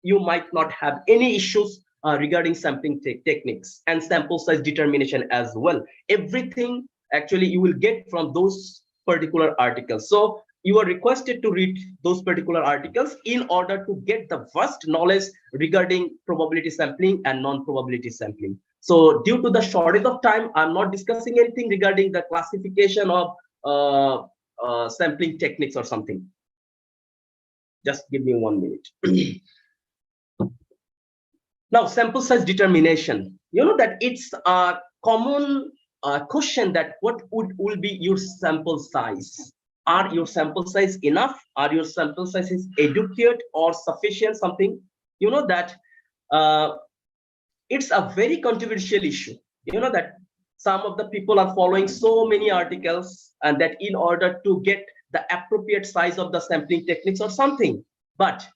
you might not have any issues regarding sampling techniques and sample size determination as well. Everything actually you will get from those particular articles. So you are requested to read those particular articles in order to get the vast knowledge regarding probability sampling and non-probability sampling. So due to the shortage of time, I'm not discussing anything regarding the classification of sampling techniques or something. Just give me 1 minute. Now, sample size determination. You know that it's a common question that what will be your sample size? Are your sample size enough? Are your sample sizes adequate or sufficient? Something, you know that it's a very controversial issue. You know that some of the people are following so many articles and that in order to get the appropriate size of the sampling techniques or something. But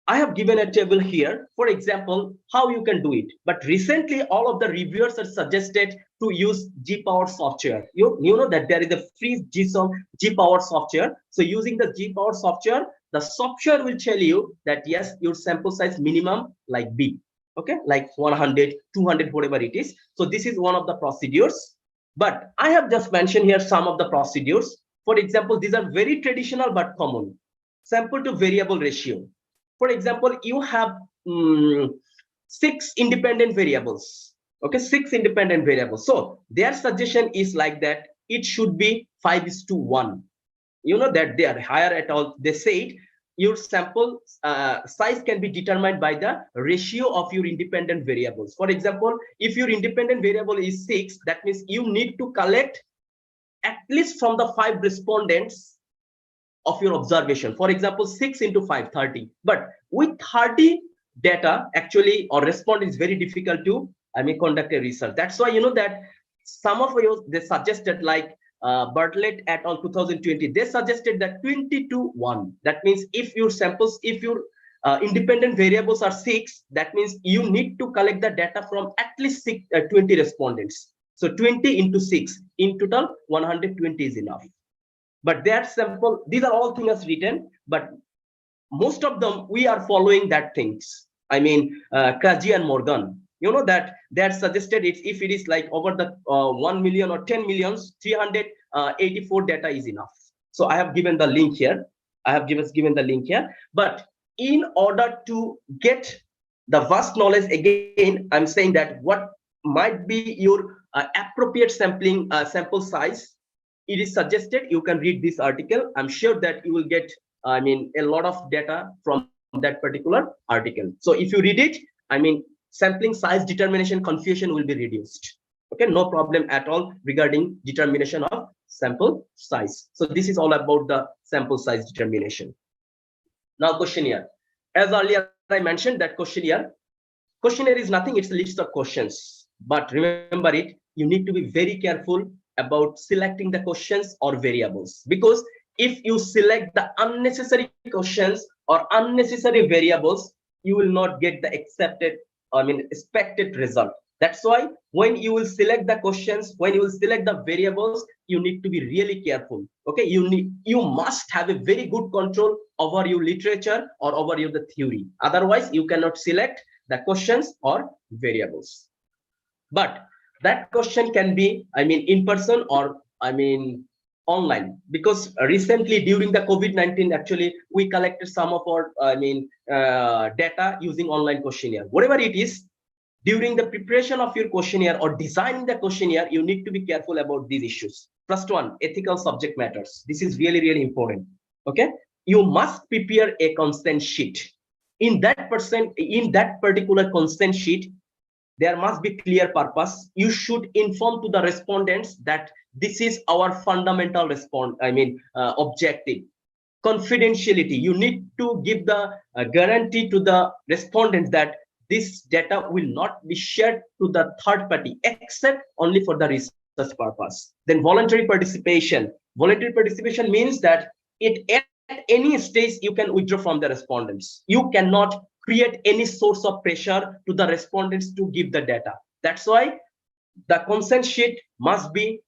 I have given a table here, for example, how you can do it. But recently, all of the reviewers are suggested to use G-Power software. You know that there is a free G-Power software. So using the G-Power software, the software will tell you that yes, your sample size minimum like B, okay, like 100, 200, whatever it is. So this is one of the procedures. But I have just mentioned here some of the procedures. For example, these are very traditional but common. Sample to variable ratio. For example, you have 6 independent variables. Okay, 6 independent variables. So their suggestion is like that it should be 5:1. You know that they are higher at all. They said your sample size can be determined by the ratio of your independent variables. For example, if your independent variable is 6, that means you need to collect at least from the 5 respondents of your observation. For example, 6 into 5, 30. But with 30 data, actually, or respond is very difficult to conduct a research. That's why you know that some of you, they suggested like Bartlett et al. 2020, they suggested that 20:1. That means if your samples, if your independent variables are 6, that means you need to collect the data from at least 20 respondents. So 20 into 6, in total 120 is enough. But they are simple. These are all things written, but most of them we are following that things. Krajci and Morgan, you know that they are suggested if it is like over the 1 million or 10 millions, 384 data is enough. So I have given the link here. I have given the link here. But in order to get the vast knowledge, again, I'm saying that what might be your appropriate sample size, it is suggested you can read this article. I'm sure that you will get, I mean, a lot of data from that particular article. So if you read it, I mean, sampling size determination confusion will be reduced. Okay, no problem at all regarding determination of sample size. So this is all about the sample size determination. Now questionnaire. As earlier I mentioned that questionnaire is nothing, it's a list of questions. But remember it, you need to be very careful about selecting the questions or variables, because if you select the unnecessary questions or unnecessary variables, you will not get the expected result. That's why when you will select the questions, when you will select the variables, you need to be really careful. Okay, you must have a very good control over your literature or over your the theory. Otherwise, you cannot select the questions or variables. But that question can be, I mean, in person or I mean online, because recently during the COVID-19, actually we collected some of our data using online questionnaire. Whatever it is, during the preparation of your questionnaire or designing the questionnaire, you need to be careful about these issues. First one, ethical subject matters. This is really, really important. Okay, you must prepare a consent sheet. In that particular consent sheet, there must be clear purpose. You should inform to the respondents that this is our fundamental objective. Confidentiality, you need to give the guarantee to the respondents that this data will not be shared to the third party except only for the research purpose. Then voluntary participation. Voluntary participation means that at any stage you can withdraw from the respondents. You cannot create any source of pressure to the respondents to give the data. That's why the consent sheet must be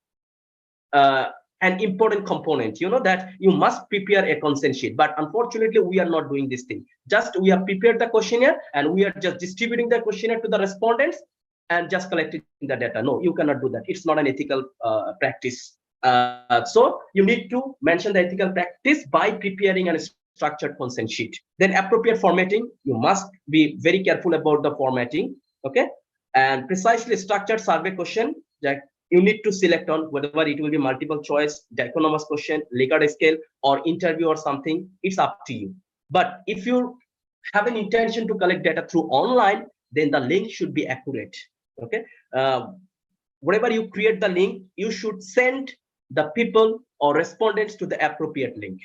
an important component. You know that you must prepare a consent sheet, but unfortunately we are not doing this thing. Just we have prepared the questionnaire and we are just distributing the questionnaire to the respondents and just collecting the data. No, you cannot do that. It's not an ethical practice. So you need to mention the ethical practice by preparing a structured consent sheet. Then appropriate formatting, you must be very careful about the formatting. Okay, and precisely structured survey question that you need to select on whether it will be multiple choice, dichotomous question, Likert scale, or interview or something. It's up to you. But if you have an intention to collect data through online, then the link should be accurate. Okay, whenever you create the link, you should send the people or respondents to the appropriate link.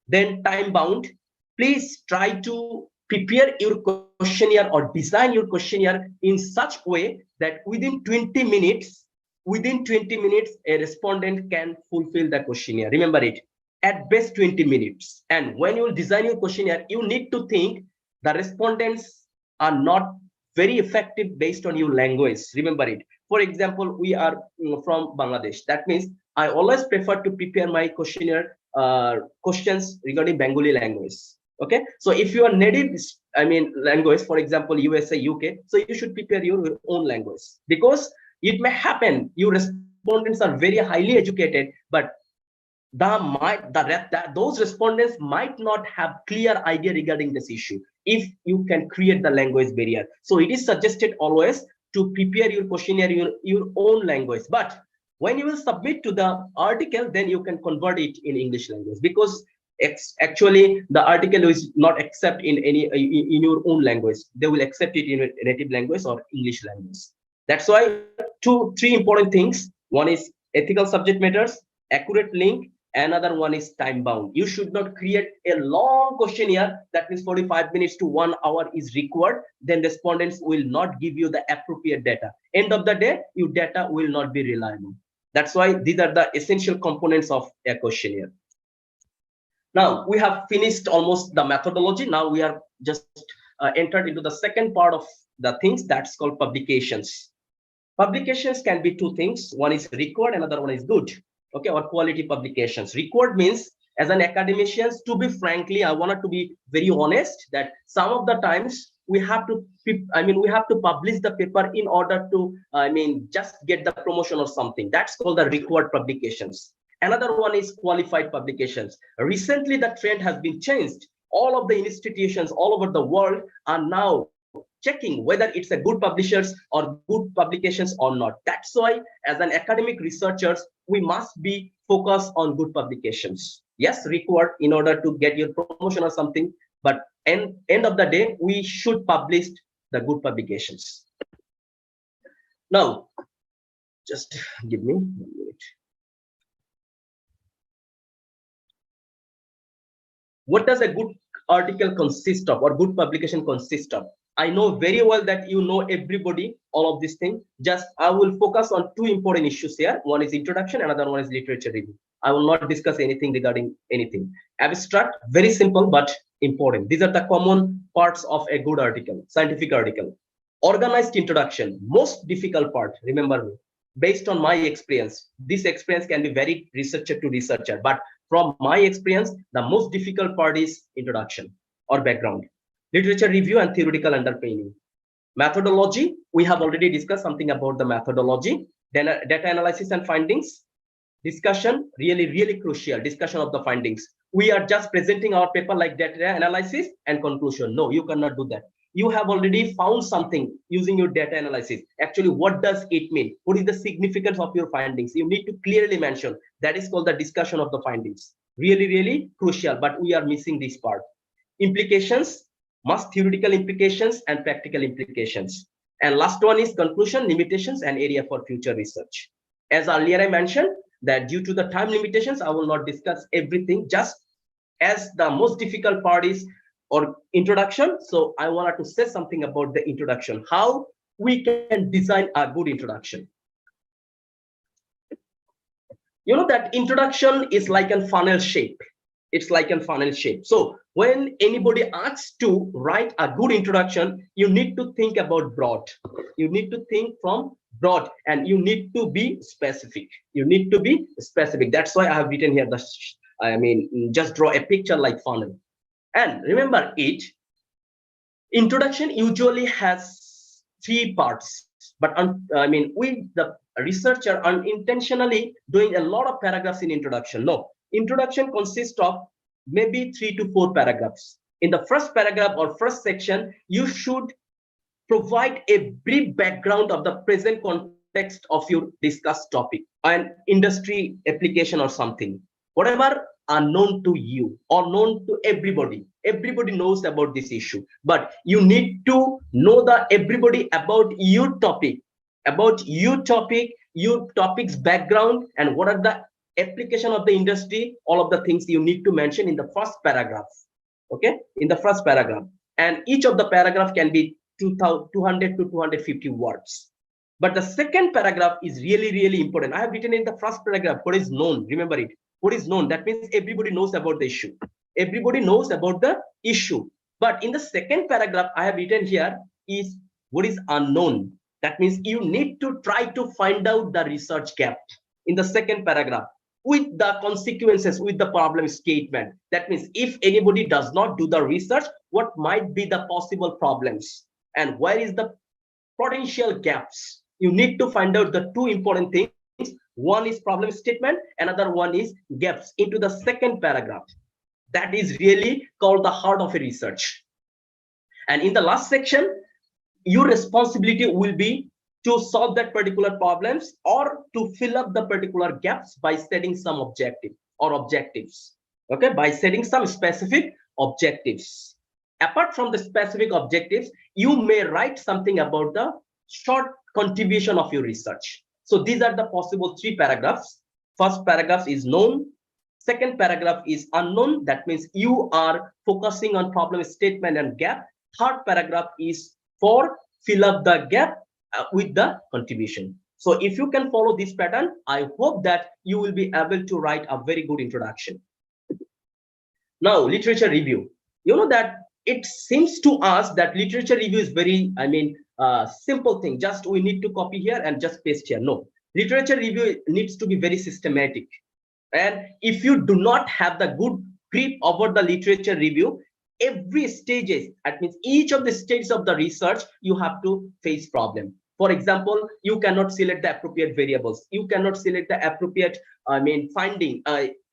Then time bound, please try to prepare your questionnaire or design your questionnaire in such way that within 20 minutes, a respondent can fulfill the questionnaire. Remember it, at best 20 minutes. And when you will design your questionnaire, you need to think the respondents are not very effective based on your language. Remember it. For example, we are from Bangladesh. That means I always prefer to prepare my questionnaire questions regarding Bengali language. Okay, so if you are native language, for example USA, UK, so you should prepare your own language, because it may happen your respondents are very highly educated, but those respondents might not have clear idea regarding this issue if you can create the language barrier. So it is suggested always to prepare your questionnaire in your own language. But when you will submit to the article, then you can convert it in English language, because actually the article is not accept in your own language. They will accept it in a native language or English language. That's why three important things. One is ethical subject matters, accurate link. Another one is time bound. You should not create a long questionnaire, that means 45 minutes to 1 hour is required. Then respondents will not give you the appropriate data. End of the day, your data will not be reliable. That's why these are the essential components of a questionnaire. Now we have finished almost the methodology. Now we are just entered into the second part of the things, that's called publications. Publications can be two things. One is required, another one is good. Okay, or quality publications. Required means, as an academician, to be frankly, I wanted to be very honest that some of the times we have to publish the paper in order to just get the promotion or something. That's called the required publications. Another one is qualified publications. Recently, the trend has been changed. All of the institutions all over the world are now checking whether it's a good publishers or good publications or not. That's why, as an academic researchers, we must be focused on good publications. Yes, required in order to get your promotion or something, but end of the day, we should publish the good publications. Now, just give me 1 minute. What does a good article consist of, or good publication consist of? I know very well that you know everybody, all of these things. Just I will focus on two important issues here. One is introduction, another one is literature review. I will not discuss anything regarding anything. Abstract, very simple but important. These are the common parts of a good article, scientific article. Organized introduction, most difficult part, remember me. Based on my experience, this experience can be varied researcher to researcher, but from my experience, the most difficult part is introduction or background. Literature review and theoretical underpinning. Methodology, we have already discussed something about the methodology. Then data analysis and findings. Discussion, really crucial, discussion of the findings. We are just presenting our paper like data analysis and conclusion. No, you cannot do that. You have already found something using your data analysis. Actually, what does it mean? What is the significance of your findings? You need to clearly mention. That is called the discussion of the findings. Really crucial, but we are missing this part. Implications, must theoretical implications and practical implications. And last one is conclusion, limitations, and area for future research. As earlier I mentioned, that due to the time limitations, I will not discuss everything, just as the most difficult part is or introduction. So I wanted to say something about the introduction, how we can design a good introduction. You know that introduction is like a funnel shape. It's like a funnel shape. So when anybody asks to write a good introduction, you need to think about broad. You need to think from broad, and you need to be specific. You need to be specific. That's why I have written here just draw a picture like funnel. And remember it, introduction usually has 3 parts, but we the researcher unintentionally doing a lot of paragraphs in introduction. No, introduction consists of maybe 3 to 4 paragraphs. In the first paragraph or first section, you should provide a brief background of the present context of your discussed topic, an industry application or something, whatever are known to you or known to everybody. Everybody knows about this issue, but you need to know everybody about your topic, your topic's background, and what are the application of the industry, all of the things you need to mention in the first paragraph. Okay, in the first paragraph, and each of the paragraph can be 200 to 250 words. But the second paragraph is really important. I have written in the first paragraph what is known. Remember it. What is known? That means everybody knows about the issue. Everybody knows about the issue. But in the second paragraph, I have written here is what is unknown. That means you need to try to find out the research gap in the second paragraph with the consequences, with the problem statement. That means if anybody does not do the research, what might be the possible problems and where is the potential gaps? You need to find out the 2 important things. One is problem statement, another one is gaps into the second paragraph. That is really called the heart of a research. And in the last section, your responsibility will be to solve that particular problems or to fill up the particular gaps by setting some objective or objectives. Okay, by setting some specific objectives. Apart from the specific objectives, you may write something about the short contribution of your research. So these are the possible 3 paragraphs. First paragraph is known. Second paragraph is unknown. That means you are focusing on problem statement and gap. Third paragraph is for fill up the gap with the contribution. So if you can follow this pattern, I hope that you will be able to write a very good introduction. Now, literature review. You know that it seems to us that literature review is very, simple thing. Just we need to copy here and just paste here. No, literature review needs to be very systematic. And if you do not have the good grip over the literature review, every stages, that means each of the stages of the research, you have to face problem. For example, you cannot select the appropriate variables. You cannot select the appropriate, finding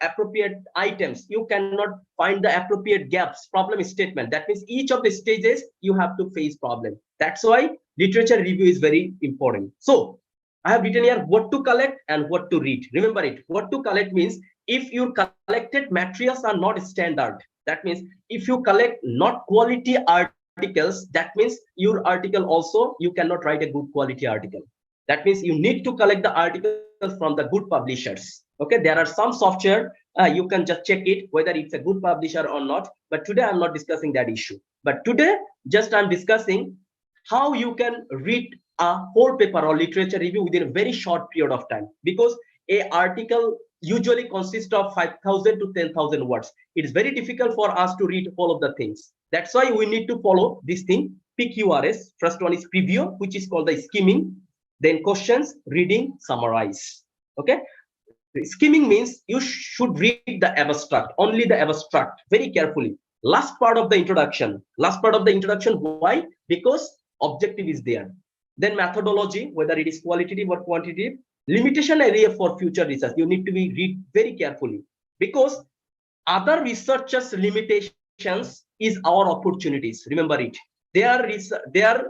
appropriate items. You cannot find the appropriate gaps, problem statement. That means each of the stages you have to face problem. That's why literature review is very important. So I have written here what to collect and what to read. Remember it. What to collect means if your collected materials are not standard. That means if you collect not quality articles, that means your article also you cannot write a good quality article. That means you need to collect the articles from the good publishers. Okay, there are some software you can just check it whether it's a good publisher or not. But today I'm not discussing that issue. But today just I'm discussing how you can read a whole paper or literature review within a very short period of time, because a article usually consists of 5,000 to 10,000 words. It is very difficult for us to read all of the things. That's why we need to follow this thing, PQRS. First one is preview, which is called the skimming, then questions, reading, summarize. Okay, skimming means you should read the abstract, only the abstract, very carefully. Last part of the introduction, why? Because objective is there. Then methodology, whether it is qualitative or quantitative. Limitation area for future research, you need to be read very carefully, because other researchers' limitations is our opportunities. Remember it. Their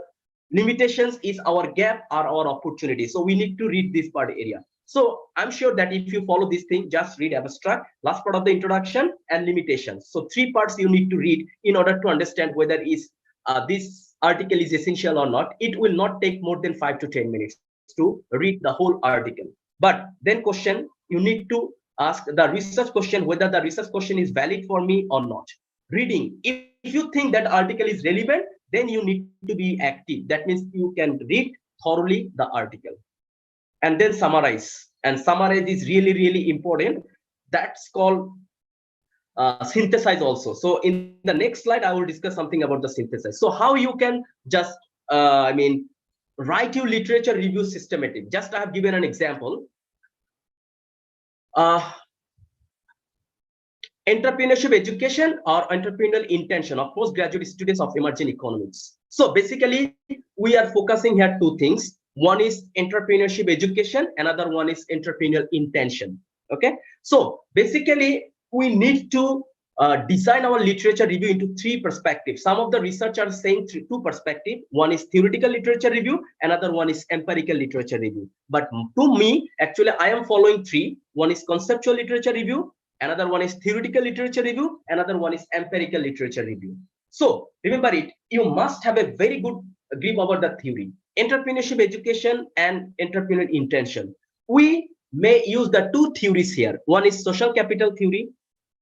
limitations is our gap or our opportunity. So we need to read this part area. So I'm sure that if you follow this thing, just read abstract, last part of the introduction, and limitations. So 3 parts you need to read in order to understand whether this article is essential or not. It will not take more than 5 to 10 minutes to read the whole article. But then question, you need to ask the research question, whether the research question is valid for me or not. Reading, if you think that article is relevant, then you need to be active. That means you can read thoroughly the article. And then summarize. And summarize is really, really important. That's called synthesize also. So in the next slide, I will discuss something about the synthesize. So how you can just, write your literature review systematic. Just I have given an example. Entrepreneurship education or entrepreneurial intention of postgraduate students of emerging economics. So basically, we are focusing here 2 things. One is entrepreneurship education, another one is entrepreneurial intention. Okay, so basically we need to design our literature review into 3 perspectives. Some of the researchers are saying 2 perspectives. One is theoretical literature review, another one is empirical literature review. But to me, actually, I am following 3. One is conceptual literature review, another one is theoretical literature review, another one is empirical literature review. So remember it, you must have a very good grip about the theory. Entrepreneurship education and entrepreneurial intention. We may use the 2 theories here. One is social capital theory,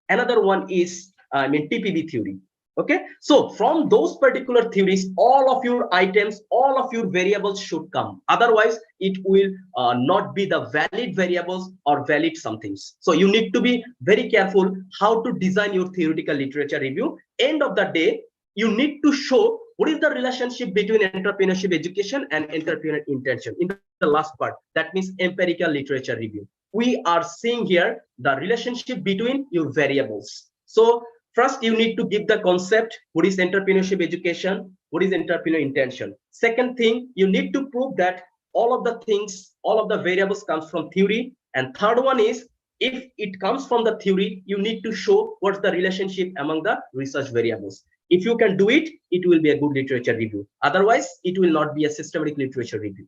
another one is TPB theory. Okay, so from those particular theories, all of your items, all of your variables should come. Otherwise, it will not be the valid variables or valid somethings. So you need to be very careful how to design your theoretical literature review. End of the day, you need to show what is the relationship between entrepreneurship education and entrepreneurial intention in the last part. That means empirical literature review. We are seeing here the relationship between your variables. So first, you need to give the concept, what is entrepreneurship education, what is entrepreneurial intention. Second thing, you need to prove that all of the things, all of the variables comes from theory. And third one is, if it comes from the theory, you need to show what's the relationship among the research variables. If you can do it, it will be a good literature review. Otherwise, it will not be a systematic literature review.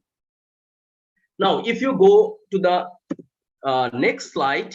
Now, if you go to the next slide,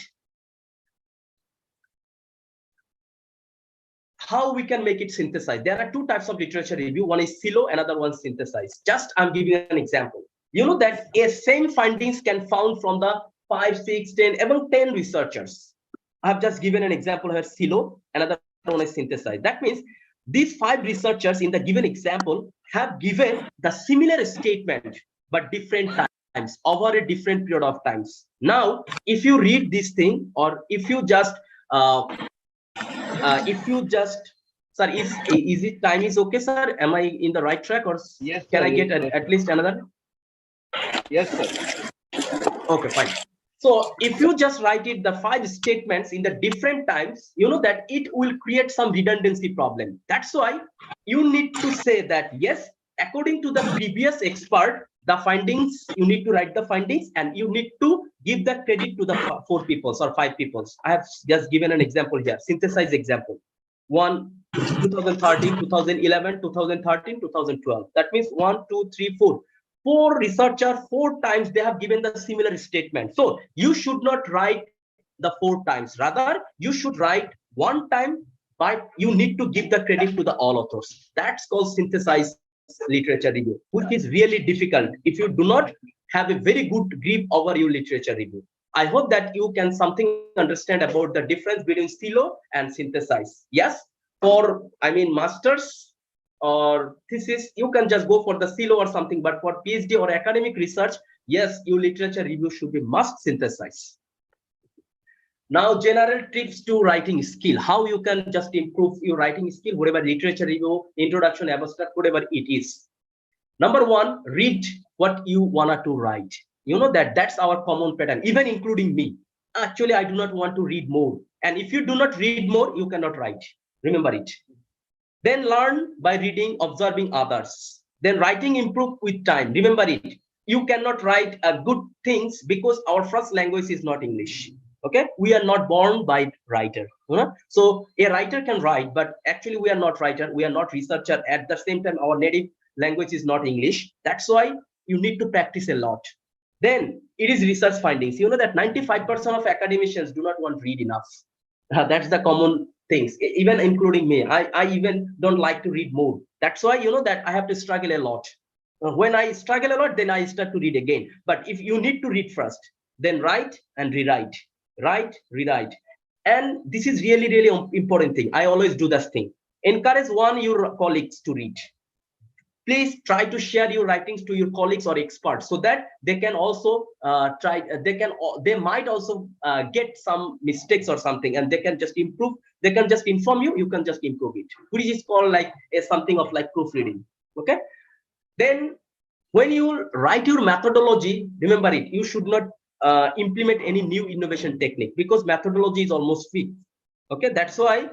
how we can make it synthesized. There are 2 types of literature review. One is silo, another one synthesized. Just I'm giving an example. You know that a same findings can found from the 5, 6, 10, even 10 researchers. I have just given an example here, silo, another one is synthesized. That means these 5 researchers in the given example have given the similar statement, but different times, over a different period of times. Now, if you read this thing, or if you just sir, is it time is okay, sir? Am I in the right track, or yes, can sir, I get at least another? Yes, sir. Okay, fine. So if you just write it, the 5 statements in the different times, you know that it will create some redundancy problem. That's why you need to say that, yes, according to the previous expert, The findings, you need to write the findings, and you need to give the credit to the 4 people or 5 people. I have just given an example here, synthesize example. 2013, 2011, 2013, 2012. That means 1, 2, 3, 4. 4 researchers, 4 times they have given the similar statement. So you should not write the 4 times. Rather, you should write 1 time, but you need to give the credit to the all authors. That's called synthesized literature review, which is really difficult if you do not have a very good grip over your literature review. I hope that you can something understand about the difference between silo and synthesize. Yes, for masters or thesis, you can just go for the silo or something, but for PhD or academic research, yes, your literature review should be must synthesize. Now, general tips to writing skill, how you can just improve your writing skill, whatever literature review, introduction, abstract, whatever it is. Number 1, read what you wanted to write. You know that's our common pattern, even including me. Actually, I do not want to read more. And if you do not read more, you cannot write. Remember it. Then learn by reading, observing others. Then writing improve with time. Remember it. You cannot write good things because our first language is not English. Okay, we are not born by writer. So a writer can write, but actually we are not writer. We are not researcher. At the same time, our native language is not English. That's why you need to practice a lot. Then it is research findings. You know that 95% of academicians do not want to read enough. That's the common things, even including me. I even don't like to read more. That's why that I have to struggle a lot. When I struggle a lot, then I start to read again. But if you need to read first, then write and rewrite. Write, rewrite. And this is really, really important thing. I always do this thing. Encourage your colleagues to read. Please try to share your writings to your colleagues or experts so that they can also they might also get some mistakes or something, and they can just improve. They can just inform you. You can just improve it, which is called like something of like proofreading. Okay. Then when you write your methodology, remember it. You should not implement any new innovation technique because methodology is almost fixed. Okay, that's why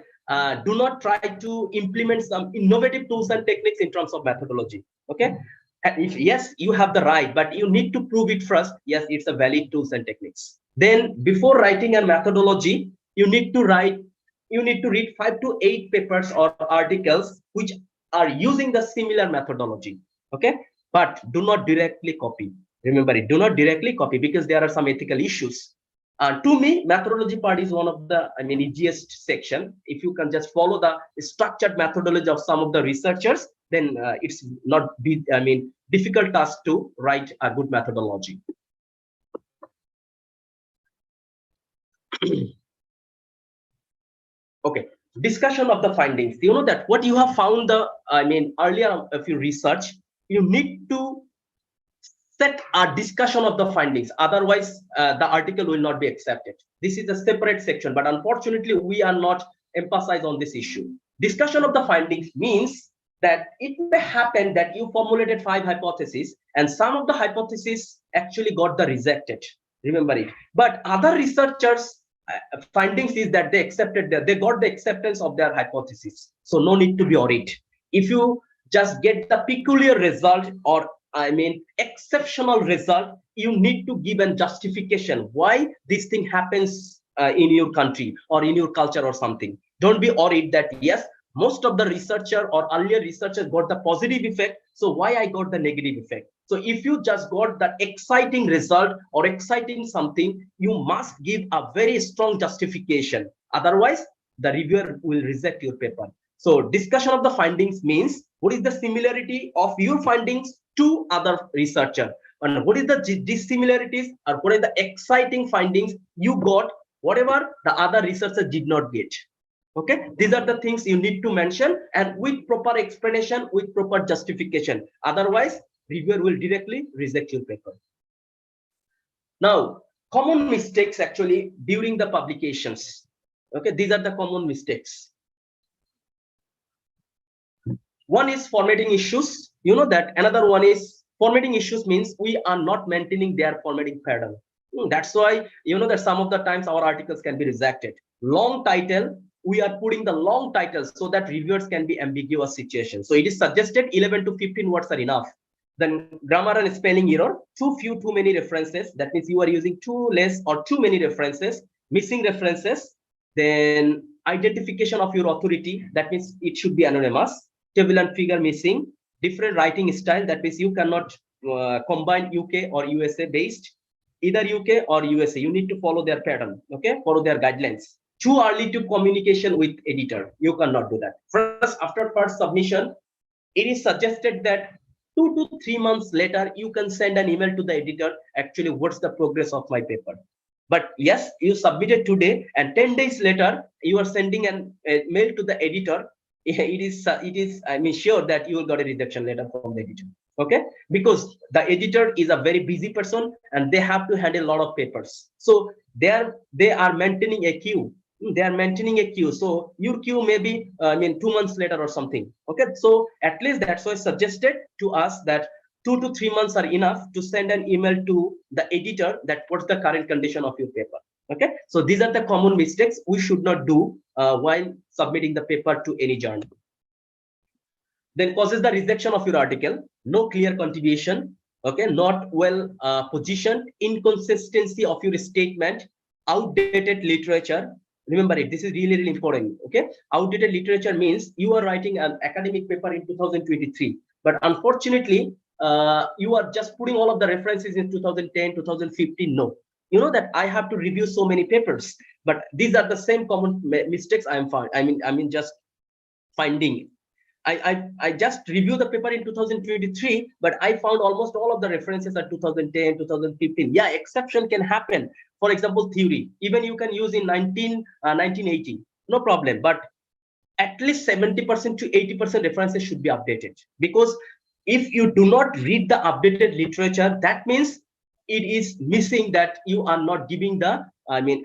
do not try to implement some innovative tools and techniques in terms of methodology. Okay, and if yes, you have the right, but you need to prove it first. Yes, it's a valid tools and techniques. Then before writing a methodology, you need to read 5 to 8 papers or articles which are using the similar methodology. Okay, but do not directly copy. Remember it, do not directly copy because there are some ethical issues. To me, methodology part is one of the easiest section. If you can just follow the structured methodology of some of the researchers, then it's not difficult task to write a good methodology. Okay, discussion of the findings. You know that what you have found earlier of your research, you need to set a discussion of the findings. Otherwise, the article will not be accepted. This is a separate section, but unfortunately, we are not emphasized on this issue. Discussion of the findings means that it may happen that you formulated 5 hypotheses, and some of the hypotheses actually got the rejected. Remember it. But other researchers' findings is that they got the acceptance of their hypothesis. So no need to be worried. If you just get the peculiar result or exceptional result, you need to give a justification why this thing happens in your country or in your culture or something. Don't be worried that yes, most of the researcher or earlier researchers got the positive effect, so why I got the negative effect? So if you just got the exciting result or exciting something, you must give a very strong justification. Otherwise, the reviewer will reject your paper. So discussion of the findings means what is the similarity of your findings to other researcher, and what is the dissimilarities or what are the exciting findings you got, whatever the other researchers did not get. Okay, these are the things you need to mention, and with proper explanation, with proper justification. Otherwise, reviewer will directly reject your paper. Now, common mistakes actually during the publications. Okay, these are the common mistakes. One is formatting issues. You know that. Another one is formatting issues means we are not maintaining their formatting pattern. That's why you know that some of the times our articles can be rejected. Long title, we are putting the long titles so that reviewers can be ambiguous situations. So it is suggested 11 to 15 words are enough. Then grammar and spelling error, too few, too many references. That means you are using too less or too many references, missing references. Then identification of your authority. That means it should be anonymous. Table and figure missing. Different writing style. That means you cannot combine UK or USA based. Either UK or USA. You need to follow their pattern. Okay, follow their guidelines. Too early to communication with editor. You cannot do that. First, after first submission, it is suggested that 2 to 3 months later, you can send an email to the editor. Actually, what's the progress of my paper? But yes, you submitted today, and 10 days later, you are sending a mail to the editor. It is. I mean, sure that you will get a rejection letter from the editor. Okay, because the editor is a very busy person, and they have to handle a lot of papers. So they are maintaining a queue. They are maintaining a queue, so your queue may be 2 months later or something. Okay, so at least that's why suggested to us that 2 to 3 months are enough to send an email to the editor that what's the current condition of your paper. Okay, so these are the common mistakes we should not do while submitting the paper to any journal. Then causes the rejection of your article, no clear contribution, okay, not well positioned, inconsistency of your statement, outdated literature. Remember it, this is really, really important. Okay, outdated literature means you are writing an academic paper in 2023, but unfortunately, you are just putting all of the references in 2010, 2015. No, you know that I have to review so many papers, but these are the same common mistakes I mean, just finding. I just reviewed the paper in 2023, but I found almost all of the references are 2010, 2015. Yeah, exception can happen. For example, theory, even you can use in 1980, no problem. But at least 70% to 80% references should be updated, because if you do not read the updated literature, that means it is missing, that you are not giving the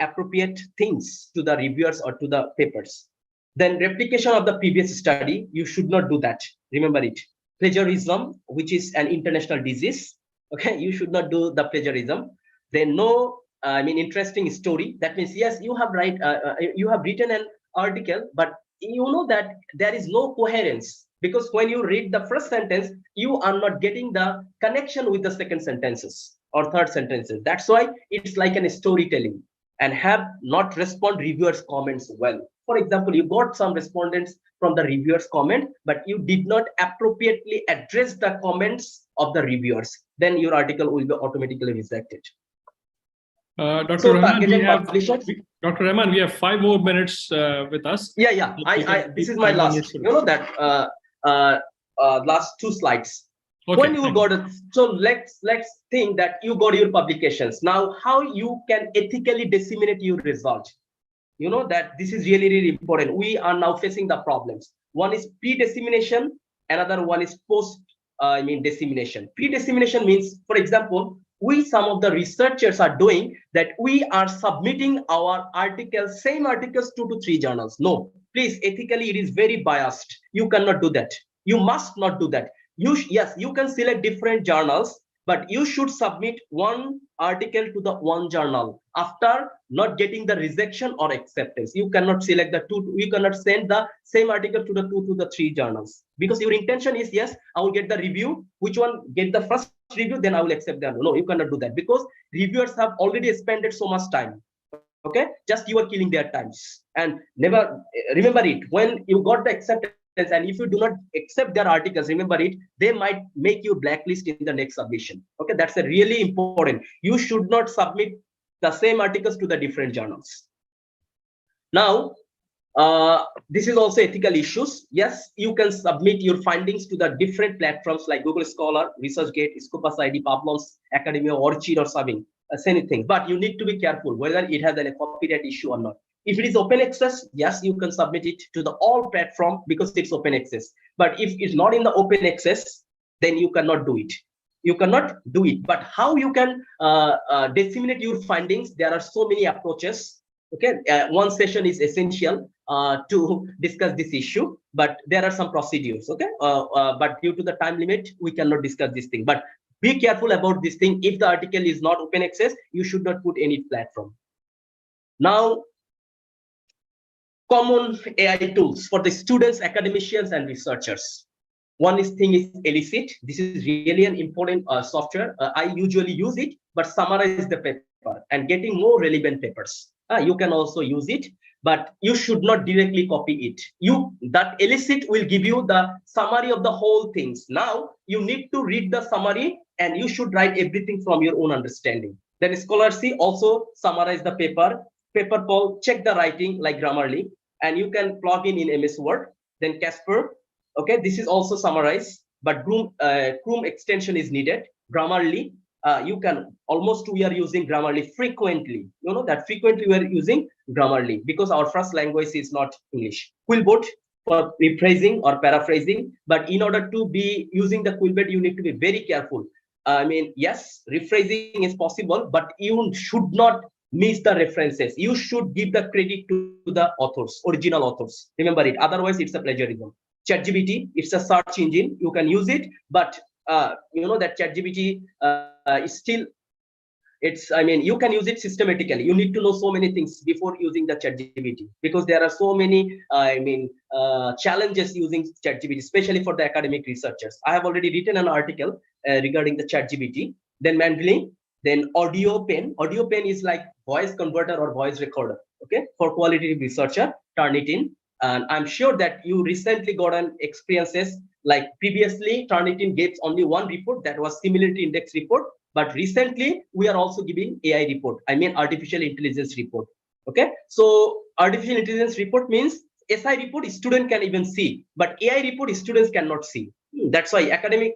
appropriate things to the reviewers or to the papers. Then replication of the previous study, you should not do that. Remember it. Plagiarism, which is an international disease. Okay, you should not do the plagiarism. Then no, interesting story. That means yes, you have written an article, but you know that there is no coherence, because when you read the first sentence, you are not getting the connection with the second sentences or third sentences. That's why it's like an storytelling, and have not respond reviewers' comments well. For example, you got some respondents from the reviewers' comment, but you did not appropriately address the comments of the reviewers. Then your article will be automatically rejected. Dr. So Rahman, Dr. Rahman, we have 5 more minutes with us. Yeah. This is my last. You know that last 2 slides. Okay, when you got it, so let's think that you got your publications. Now, how you can ethically disseminate your result? You know that this is really, really important. We are now facing the problems. One is pre-dissemination, another one is post-dissemination. Pre-dissemination means, for example, some of the researchers are doing that we are submitting our articles, same articles, 2 to 3 journals. No, please, ethically, it is very biased. You cannot do that. You must not do that. Yes, you can select different journals, but you should submit one article to the one journal after not getting the rejection or acceptance. You cannot select the 2, you cannot send the same article to the 2 to the 3 journals, because your intention is, yes, I will get the review, which one get the first review, then I will accept them. No, you cannot do that, because reviewers have already spent so much time. Okay, just you are killing their times. And never remember it, when you got the acceptance, and if you do not accept their articles, remember it, they might make you blacklist in the next submission. Okay, that's a really important. You should not submit the same articles to the different journals. Now, this is also ethical issues. Yes, you can submit your findings to the different platforms like Google Scholar, ResearchGate, Scopus ID, Publons, Academia, Orchid, or Sabin, anything. But you need to be careful whether it has a copyright issue or not. If it is open access, yes, you can submit it to the all platform because it's open access. But if it's not in the open access, then you cannot do it. You cannot do it. But how you can disseminate your findings? There are so many approaches. Okay, one session is essential to discuss this issue, but there are some procedures. Okay, but due to the time limit, we cannot discuss this thing. But be careful about this thing. If the article is not open access, you should not put any platform. Now, common AI tools for the students, academicians, and researchers. thing is i-CiTeL. This is really an important software. I usually use it, but summarize the paper and getting more relevant papers. You can also use it, but you should not directly copy it. That i-CiTeL will give you the summary of the whole things. Now you need to read the summary and you should write everything from your own understanding. Then Scholarcy also summarize the paper. Paper Paul check the writing like Grammarly, and you can plug in MS Word. Then Casper, okay, this is also summarized, but Chrome extension is needed. Grammarly, you can almost we are using Grammarly frequently. You know that frequently we are using Grammarly because our first language is not English. Quillbot for rephrasing or paraphrasing, but in order to be using the Quillbot, you need to be very careful. I mean, yes, rephrasing is possible, but you should not miss the references. You should give the credit to the authors, original authors. Remember it. Otherwise, it's a plagiarism. ChatGPT, it's a search engine. You can use it, but you know that ChatGPT is still. I mean, you can use it systematically. You need to know so many things before using the ChatGPT because there are so many, challenges using ChatGPT, especially for the academic researchers. I have already written an article regarding the ChatGPT. Then Mendeley, then Audio Pen. Audio Pen is like voice converter or voice recorder. Okay, for quality researcher, Turnitin. And I'm sure that you recently got an experiences like previously Turnitin gave only one report, that was similarity index report. But recently we are also giving AI report. I mean artificial intelligence report. Okay, so artificial intelligence report means SI report student can even see, but AI report students cannot see. That's why academic.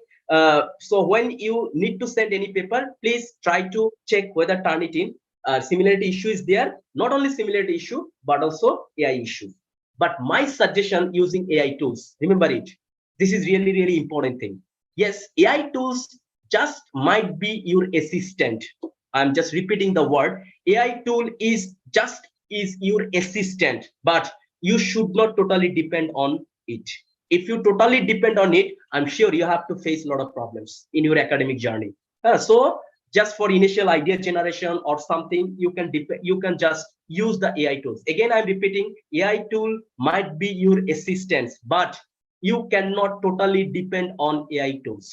So when you need to send any paper, please try to check whether Turnitin similarity issue is there. Not only similarity issue, but also AI issue. But my suggestion using AI tools, remember it. This is really, really important thing. Yes, AI tools just might be your assistant. I'm just repeating the word. AI tool is your assistant, but you should not totally depend on it. If you totally depend on it, I'm sure you have to face a lot of problems in your academic journey. So just for initial idea generation or something, you can just use the AI tools. Again, I'm repeating, AI tool might be your assistant, but you cannot totally depend on AI tools.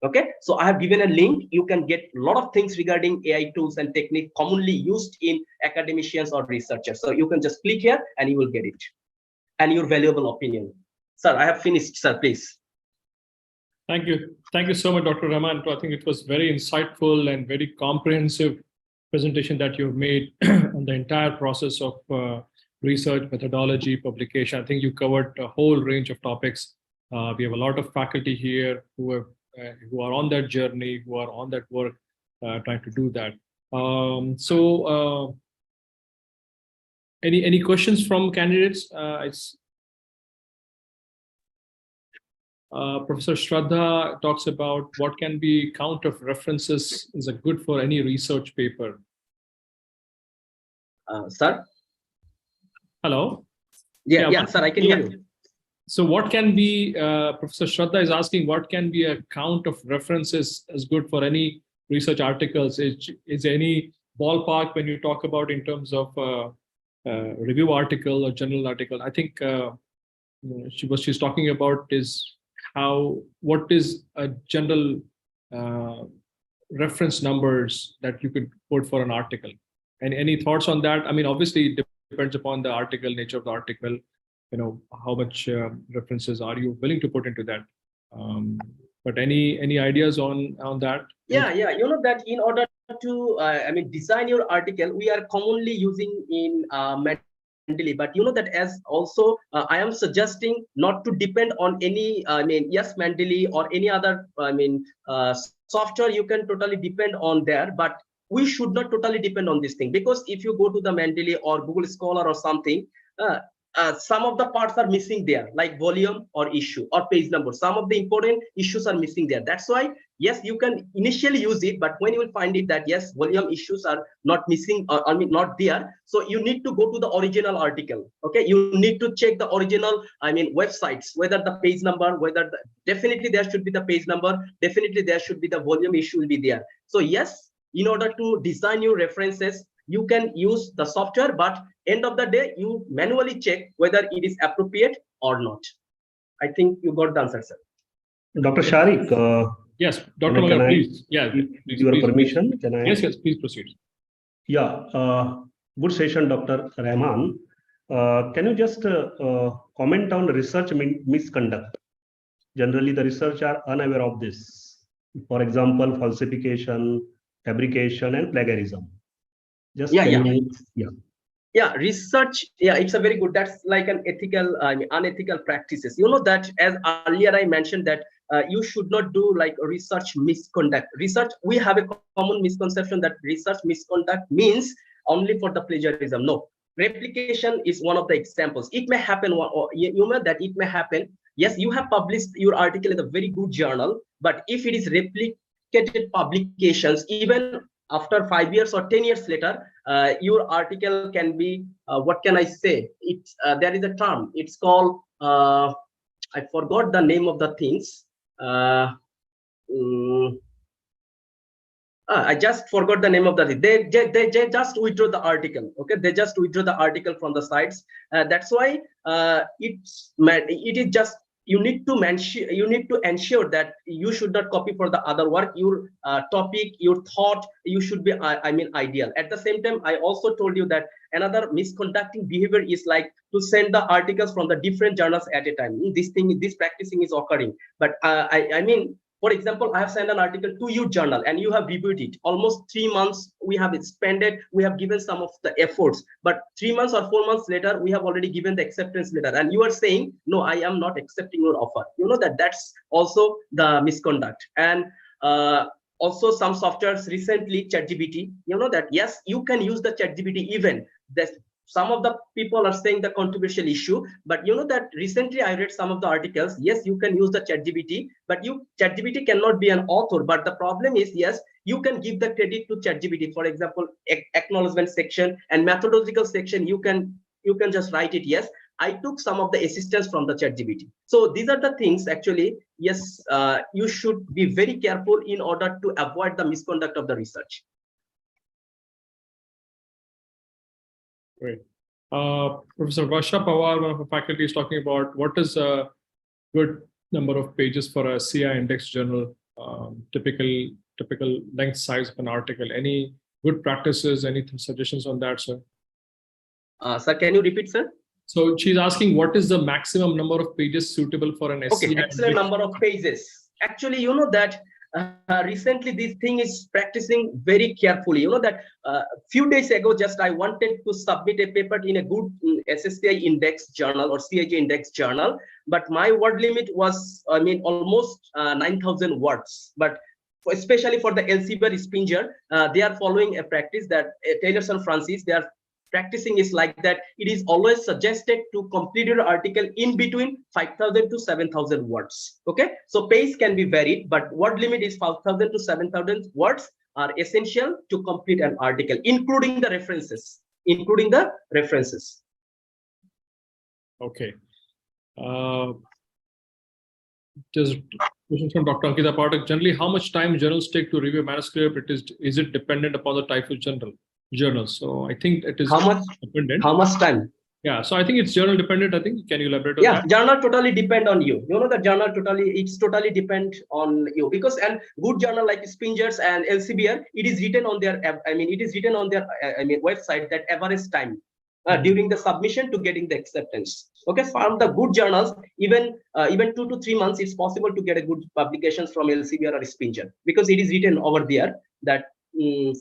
Okay, so I have given a link. You can get a lot of things regarding AI tools and technique commonly used in academicians or researchers. So you can just click here and you will get it and your valuable opinion. Sir, I have finished, sir, please. Thank you. Thank you so much, Dr. Rahman. I think it was very insightful and very comprehensive presentation that you've made on the entire process of research, methodology, publication. I think you covered a whole range of topics. We have a lot of faculty here who are on that journey, who are on that work, trying to do that. Any questions from candidates? Professor Shraddha talks about what can be count of references is a good for any research paper. Sir? Hello? Yeah, sir, I can hear you. So what can be, Professor Shraddha is asking, what can be a count of references as good for any research articles? Is any ballpark when you talk about in terms of review article or journal article? I think what she's talking about is what is a general reference numbers that you could put for an article? And any thoughts on that? I mean, obviously it depends upon the article, nature of the article, how much references are you willing to put into that? But any ideas on that? Yeah, that in order to design your article, we are commonly using in Mendeley, but that as also I am suggesting not to depend on any Mendeley or any other software. You can totally depend on there, but we should not totally depend on this thing, because if you go to the Mendeley or Google Scholar or something, some of the parts are missing there, like volume or issue or page number. Some of the important issues are missing there. That's why, yes, you can initially use it, but when you will find it that yes, volume issues are not missing, not there, so you need to go to the original article. Okay, you need to check the original websites, whether the page number, definitely there should be the page number, definitely there should be the volume issue will be there. So yes, in order to design your references, you can use the software, but end of the day, you manually check whether it is appropriate or not. I think you got the answer, sir. Dr. Sharik, Yes, Dr. can Magar, I- please. Yeah, with please, your please. permission, can I? Yes, yes, please proceed. Yeah, good session, Dr. Rahman. Can you just comment on research misconduct? Generally, the researchers are unaware of this. For example, falsification, fabrication, and plagiarism. Just Yeah, research, it's a very good, that's like an ethical, unethical practices. You know that, as earlier I mentioned, that you should not do like research misconduct. Research, we have a common misconception that research misconduct means only for the plagiarism. No, replication is one of the examples. It may happen, or you know that it may happen. Yes, you have published your article in a very good journal, but if it is replicated publications, even after 5 years or 10 years later, your article can be, what can I say? It's there is a term. It's called, I forgot the name of the things. I just forgot the name of the thing. They just withdraw the article. Okay, they just withdraw the article from the sites. That's why it is just, you need to ensure that you should not copy for the other work. Your topic, your thought, you should be, ideal. At the same time, I also told you that another misconducting behavior is like to send the articles from the different journals at a time. This practicing is occurring. But for example, I have sent an article to your journal and you have reviewed it. Almost 3 months we have expended, we have given some of the efforts, but 3 months or 4 months later, we have already given the acceptance letter. And you are saying, no, I am not accepting your offer. You know that's also the misconduct. And also some softwares recently, ChatGPT, you know that, yes, you can use the ChatGPT even. Some of the people are saying the controversial issue, but you know that recently I read some of the articles. Yes, you can use the ChatGPT, but ChatGPT cannot be an author. But the problem is, yes, you can give the credit to ChatGPT. For example, acknowledgement section and methodological section, you can just write it. Yes, I took some of the assistance from the ChatGPT. So these are the things actually. Yes, you should be very careful in order to avoid the misconduct of the research. Great. Professor Varsha Pawar, one of our faculty, is talking about what is a good number of pages for a CI index journal, typical length size of an article. Any good practices, any suggestions on that, sir? Sir, can you repeat, sir? So she's asking, what is the maximum number of pages suitable for an SCI? Okay, excellent number of pages. Actually, you know that recently this thing is practicing very carefully. You know that few days ago, just I wanted to submit a paper in a good SSCI index journal or CIJ index journal, but my word limit was, almost 9,000 words. But especially for the Elsevier Spinger, they are following a practice that Taylor and Francis, they are practicing is like that. It is always suggested to complete your article in between 5,000 to 7,000 words. Okay, so pace can be varied, but word limit is 5,000 to 7,000 words are essential to complete an article, including the references. Okay. Just question from Dr. Ankita Pathak. Generally, how much time journals take to review a manuscript? Is it dependent upon the type of journal? So I think it is dependent. How much time? Yeah, so I think it's journal dependent. I think, can you elaborate on that? Yeah, journal totally depend on you. You know, the journal it's totally depend on you, because and good journal like Spingers and Elsevier, it is written on their website that average time during the submission to getting the acceptance. Okay, from the good journals, even 2 to 3 months, it's possible to get a good publications from Elsevier or Spinger, because it is written over there that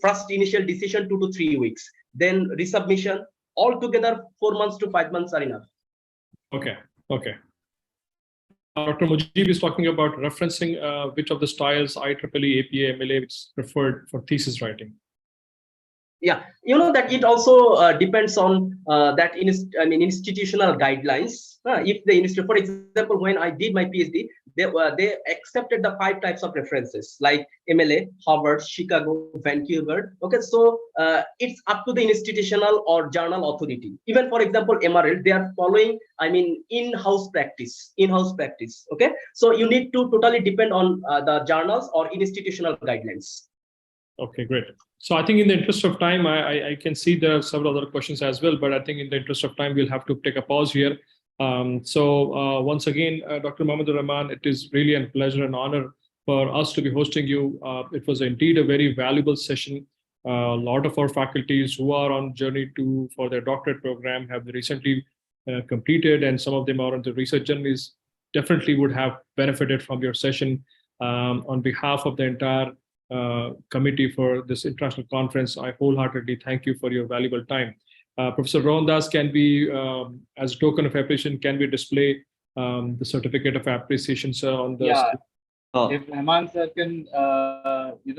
first initial decision 2 to 3 weeks, then resubmission. Altogether, 4 months to 5 months are enough. Okay. Dr. Mujib is talking about referencing which of the styles IEEE, APA, MLA is preferred for thesis writing. Yeah, you know that it also depends on institutional guidelines. If the institute, for example, when I did my PhD, they accepted the 5 types of references like MLA, Harvard, Chicago, Vancouver. Okay, so it's up to the institutional or journal authority. Even for example, MRL, they are following in-house practice. Okay, so you need to totally depend on the journals or institutional guidelines. Okay, great. So I think in the interest of time, I can see there are several other questions as well, but I think in the interest of time, we'll have to take a pause here. Once again, Dr. Mohammed Rahman, it is really a pleasure and honor for us to be hosting you. It was indeed a very valuable session. A lot of our faculties who are on journey for their doctorate program have recently completed, and some of them are on the research journeys. Definitely would have benefited from your session. On behalf of the entire committee for this international conference, I wholeheartedly thank you for your valuable time. Professor Rohan Das, can we, as a token of appreciation, can we display the certificate of appreciation, sir, on the Yeah. Oh. If Rahman sir can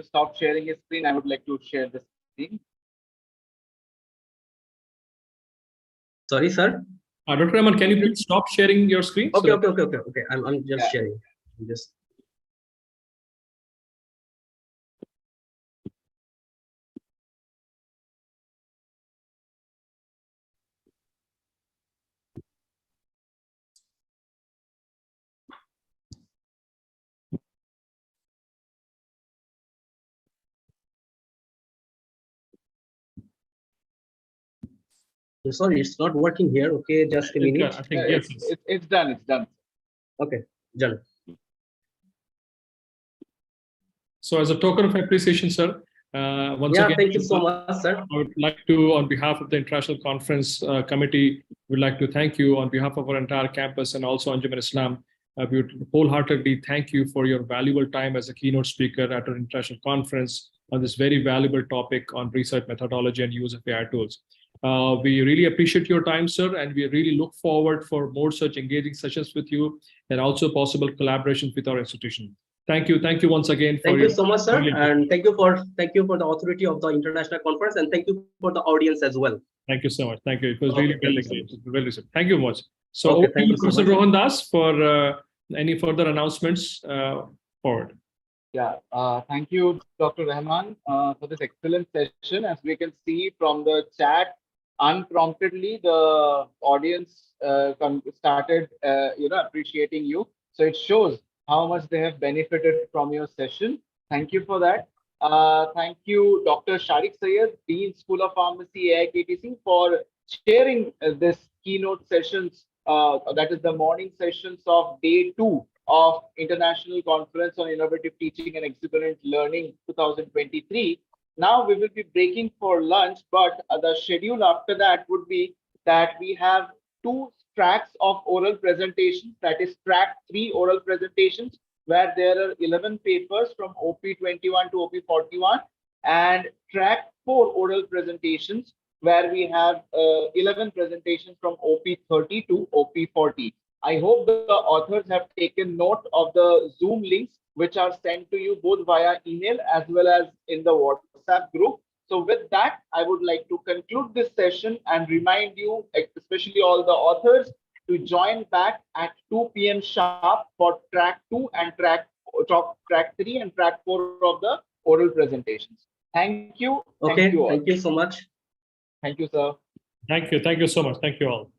stop sharing his screen, I would like to share the screen. Sorry, sir. Dr. Rahman, can you please stop sharing your screen? Okay. I'm just sharing. I'm just. Sorry, it's not working here. Okay, just a minute. I think yes. It's done. It's done. Okay, done. So, as a token of appreciation, sir, once again, thank you so much, sir. I would like to, on behalf of the International Conference Committee, would like to thank you on behalf of our entire campus and also Anjuman Islam. We would wholeheartedly thank you for your valuable time as a keynote speaker at our international conference on this very valuable topic on research methodology and use of AI tools. We really appreciate your time, sir, and we really look forward for more such engaging sessions with you and also possible collaborations with our institution. Thank you once again. Thank you so much, sir, and thank you for the authority of the international conference, and thank you for the audience as well. Thank you so much. Thank you. It was really well engaged. Well received. Thank you much. So, okay, thank you, Professor Rohan Das, for any further announcements forward. Yeah, thank you, Dr. Rahman, for this excellent session. As we can see from the chat, unpromptedly the audience started, appreciating you. So it shows how much they have benefited from your session. Thank you for that. Thank you, Dr. Sharik Sayed, Dean, School of Pharmacy, AIKTC, for sharing this keynote sessions. That is the morning sessions of day 2 of International Conference on Innovative Teaching and Exuberant Learning 2023. Now we will be breaking for lunch, but the schedule after that would be that we have 2 tracks of oral presentations, that is track 3 oral presentations, where there are 11 papers from OP21 to OP41, and track 4 oral presentations, where we have 11 presentations from OP30 to OP40. I hope the authors have taken note of the Zoom links, which are sent to you both via email as well as in the WhatsApp group. So with that, I would like to conclude this session and remind you, especially all the authors, to join back at 2 p.m. sharp for track 2 and track 3 and track 4 of the oral presentations. Thank you. Okay, thank you so much. Thank you, sir. Thank you so much. Thank you all.